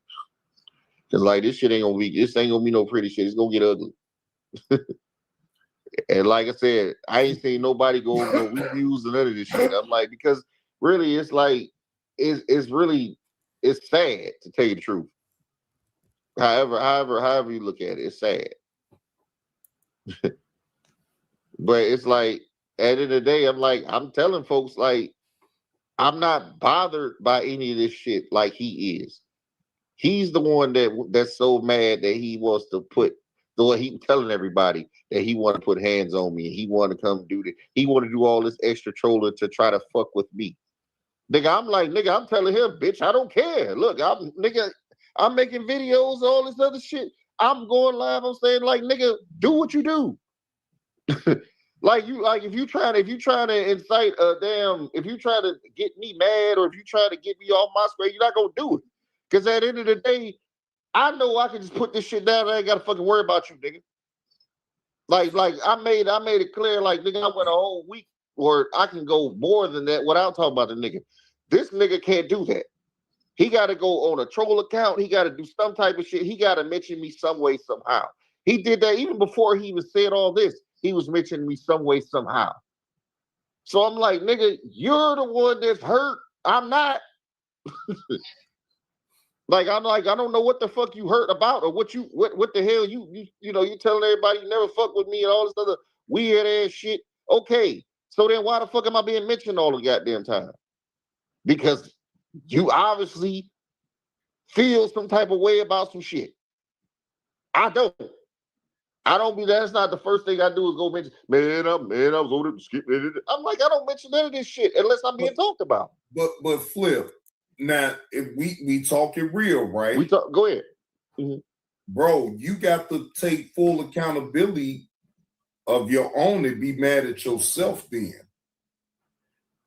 Cause like this ain't gonna be no pretty shit. It's gonna get ugly. And like I said, I ain't seen nobody go no reviews or none of this shit. I'm like, because really, it's like it's sad to tell you the truth. However you look at it, it's sad. But it's like at the end of the day, I'm telling folks, like, I'm not bothered by any of this shit like he is. He's the one that's so mad that he wants to he telling everybody that he want to put hands on me. He want to come do this. He want to do all this extra trolling to try to fuck with me. Nigga, I'm like, nigga, I'm telling him, bitch, I don't care. Look, I'm making videos, all this other shit. I'm going live. I'm saying, like, nigga, do what you do. If you trying to incite if you try to get me mad, or if you try to get me off my square, you're not gonna do it. Because at the end of the day, I know I can just put this shit down. I ain't gotta fucking worry about you, nigga. Like I made it clear, like, nigga, I went a whole week, or I can go more than that without talking about the nigga. This nigga can't do that. He got to go on a troll account. He got to do some type of shit. He got to mention me some way, somehow. He did that even before he even said all this. He was mentioning me some way, somehow. So I'm like, nigga, you're the one that's hurt. I'm not. Like, I'm like, I don't know what the fuck you hurt about, or what the hell you telling everybody you never fuck with me and all this other weird ass shit. Okay, so then why the fuck am I being mentioned all the goddamn time? Because you obviously feel some type of way about some shit. I don't. I don't be. That's not the first thing I do is go mention. Man, I was over there skipping. I'm like, I don't mention none of this shit unless I'm being talked about.
But Flip. Now, if we talking real, right?
We talk. Go ahead,
bro. You got to take full accountability of your own and be mad at yourself. Then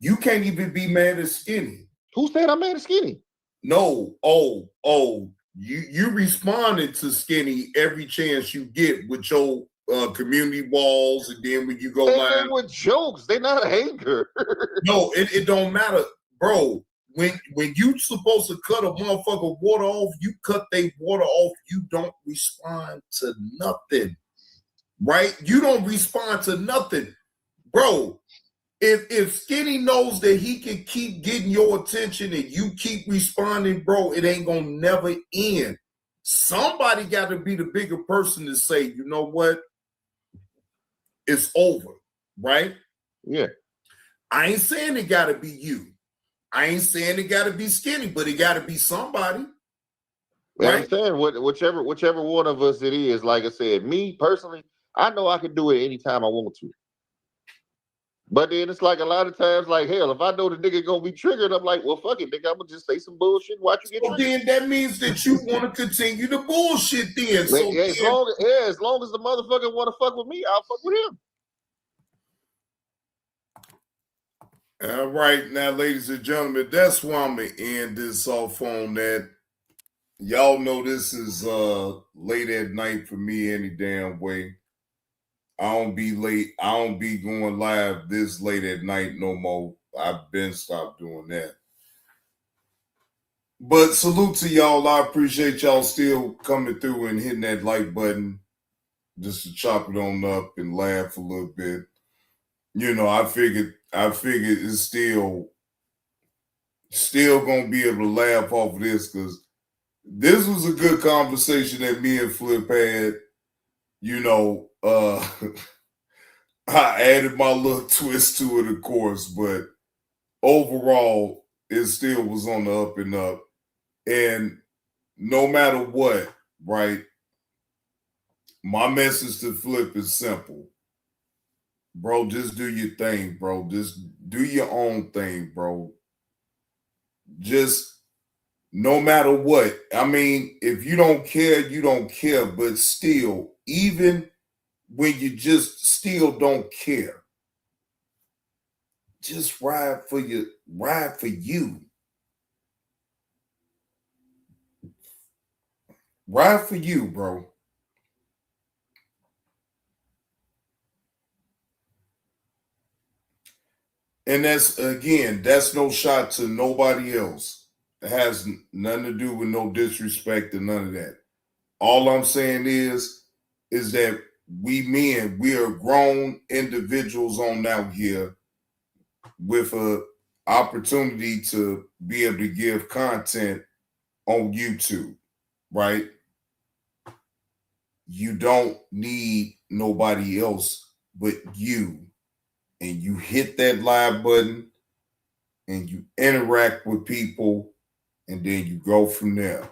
you can't even be mad at Skinny.
Who said I'm mad at Skinny?
No. You responded to Skinny every chance you get with your community walls, and then when you go live
with jokes, they're not anger.
No, it don't matter, bro. When you supposed to cut a motherfucker water off, you cut their water off. You don't respond to nothing, right? You don't respond to nothing, bro. If Skinny knows that he can keep getting your attention and you keep responding, bro, it ain't gonna never end. Somebody got to be the bigger person to say, you know what? It's over, right?
Yeah.
I ain't saying it got to be you. I ain't saying it got to be Skinny, but it got to be somebody.
Right? I'm saying whichever one of us it is. Like I said, me personally, I know I can do it anytime I want to. But then it's like a lot of times, like, hell, if I know the nigga gonna be triggered, I'm like, well, fuck it, nigga, I'm gonna just say some bullshit and watch you get triggered.
Then that means that you want to continue the bullshit then.
So as long as the motherfucker want to fuck with me, I'll fuck with him.
All right, now, ladies and gentlemen, that's why I'm gonna end this off on that. Y'all know this is late at night for me any damn way. I don't be late. I don't be going live this late at night no more. I've been stopped doing that. But salute to y'all. I appreciate y'all still coming through and hitting that like button just to chop it on up and laugh a little bit. You know, I figured it's still gonna be able to laugh off of this because this was a good conversation that me and Flip had. You know, I added my little twist to it, of course, but overall, it still was on the up and up. And no matter what, right, my message to Flip is simple. Bro, just do your thing, bro. Just do your own thing, bro. Just no matter what. I mean, if you don't care, you don't care. But still, even when you just still don't care, just ride for you. Ride for you. Ride for you, bro. And that's no shot to nobody else. It has nothing to do with no disrespect and none of that. All I'm saying is that we men, we are grown individuals on out here with a opportunity to be able to give content on YouTube, right? You don't need nobody else but you. And you hit that live button and you interact with people and then you go from there.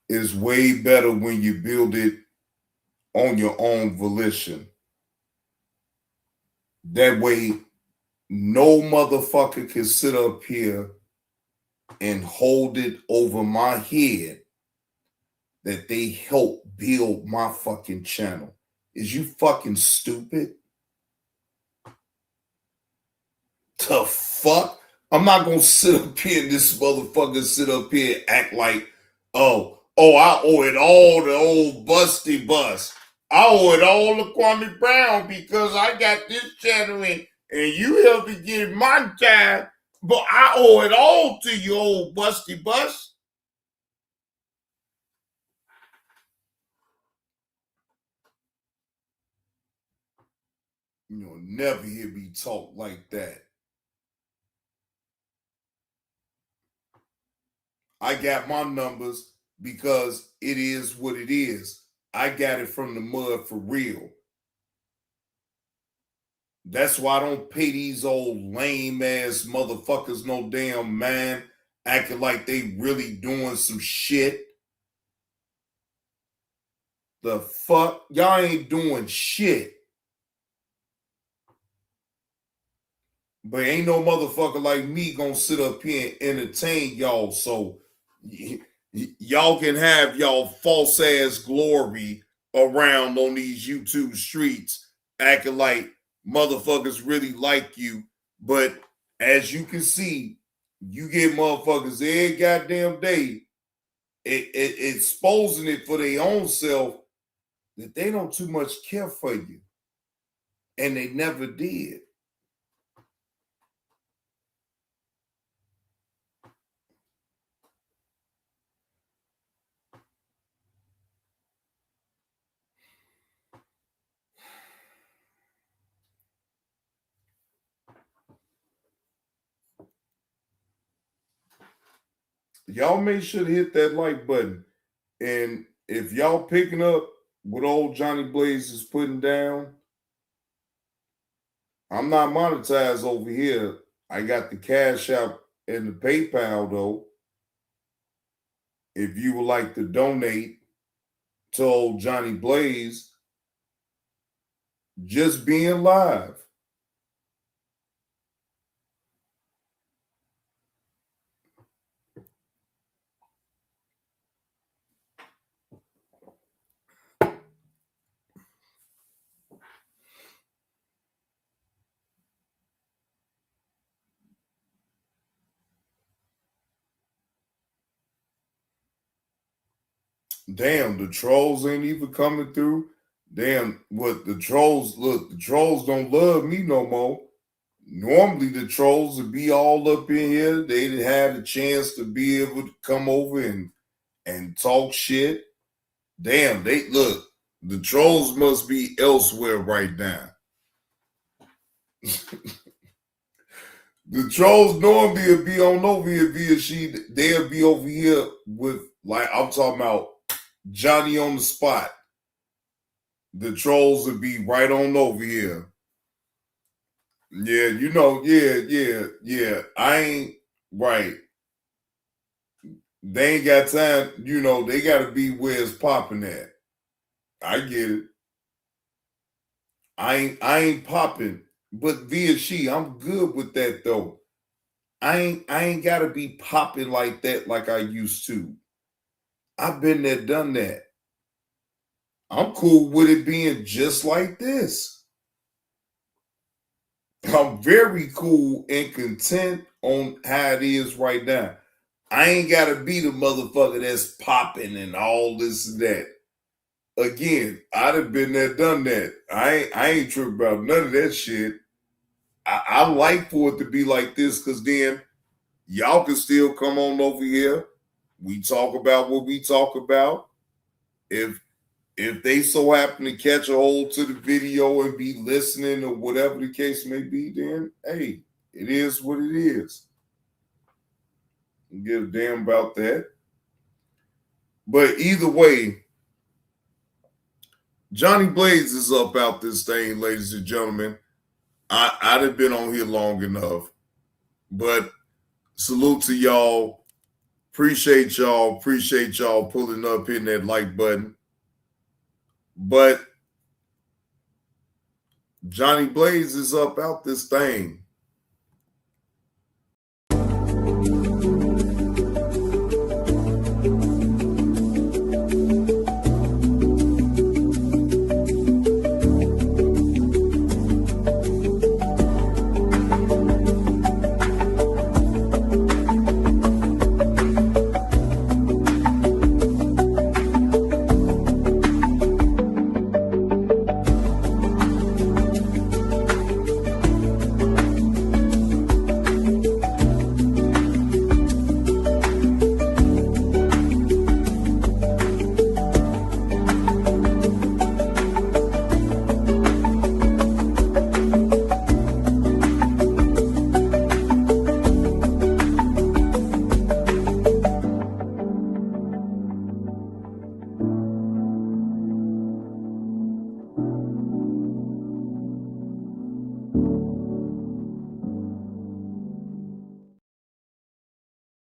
It's way better when you build it on your own volition. That way, no motherfucker can sit up here and hold it over my head that they help build my fucking channel. Is you fucking stupid? The fuck? I'm not gonna sit up here and this motherfucker sit up here and act like, oh, I owe it all to old Busty Bus. I owe it all to Kwame Brown because I got this channel in and you helped me get my time, but I owe it all to you, old Busty Bus. You'll never hear me talk like that. I got my numbers because it is what it is. I got it from the mud for real. That's why I don't pay these old lame ass motherfuckers no damn mind. acting like they really doing some shit. The fuck? Y'all ain't doing shit. But ain't no motherfucker like me gonna sit up here and entertain y'all, so y'all can have y'all false ass glory around on these YouTube streets, acting like motherfuckers really like you. But as you can see, you get motherfuckers every goddamn day exposing it for their own self that they don't too much care for you. And they never did. Y'all make sure to hit that like button. And if y'all picking up what old Johnny Blaze is putting down, I'm not monetized over here. I got the Cash App and the PayPal though. If you would like to donate to old Johnny Blaze, just being live. Damn, the trolls ain't even coming through. Damn, what the trolls, look, the trolls don't love me no more. Normally the trolls would be all up in here. They'd have a chance to be able to come over and talk shit. Damn, they look, the trolls must be elsewhere right now. The trolls normally would be on over here via they'll be over here with, like, I'm talking about Johnny on the spot. The trolls would be right on over here. Yeah, you know, yeah. I ain't right. They ain't got time, you know, they gotta be where it's popping at. I get it. I ain't popping, but via I'm good with that though. I ain't gotta be popping like that like I used to. I've been there, done that. I'm cool with it being just like this. I'm very cool and content on how it is right now. I ain't gotta be the motherfucker that's popping and all this and that. Again, I'd have been there, done that. I ain't tripping about none of that shit. I like for it to be like this because then y'all can still come on over here. We talk about what we talk about. If they so happen to catch a hold to the video and be listening or whatever the case may be, then hey, it is what it is. Don't give a damn about that. But either way, Johnny Blaze is up out this thing, ladies and gentlemen. I'd have been on here long enough. But salute to y'all. Appreciate y'all. Appreciate y'all pulling up, hitting that like button. But Johnny Blaze is up out this thing.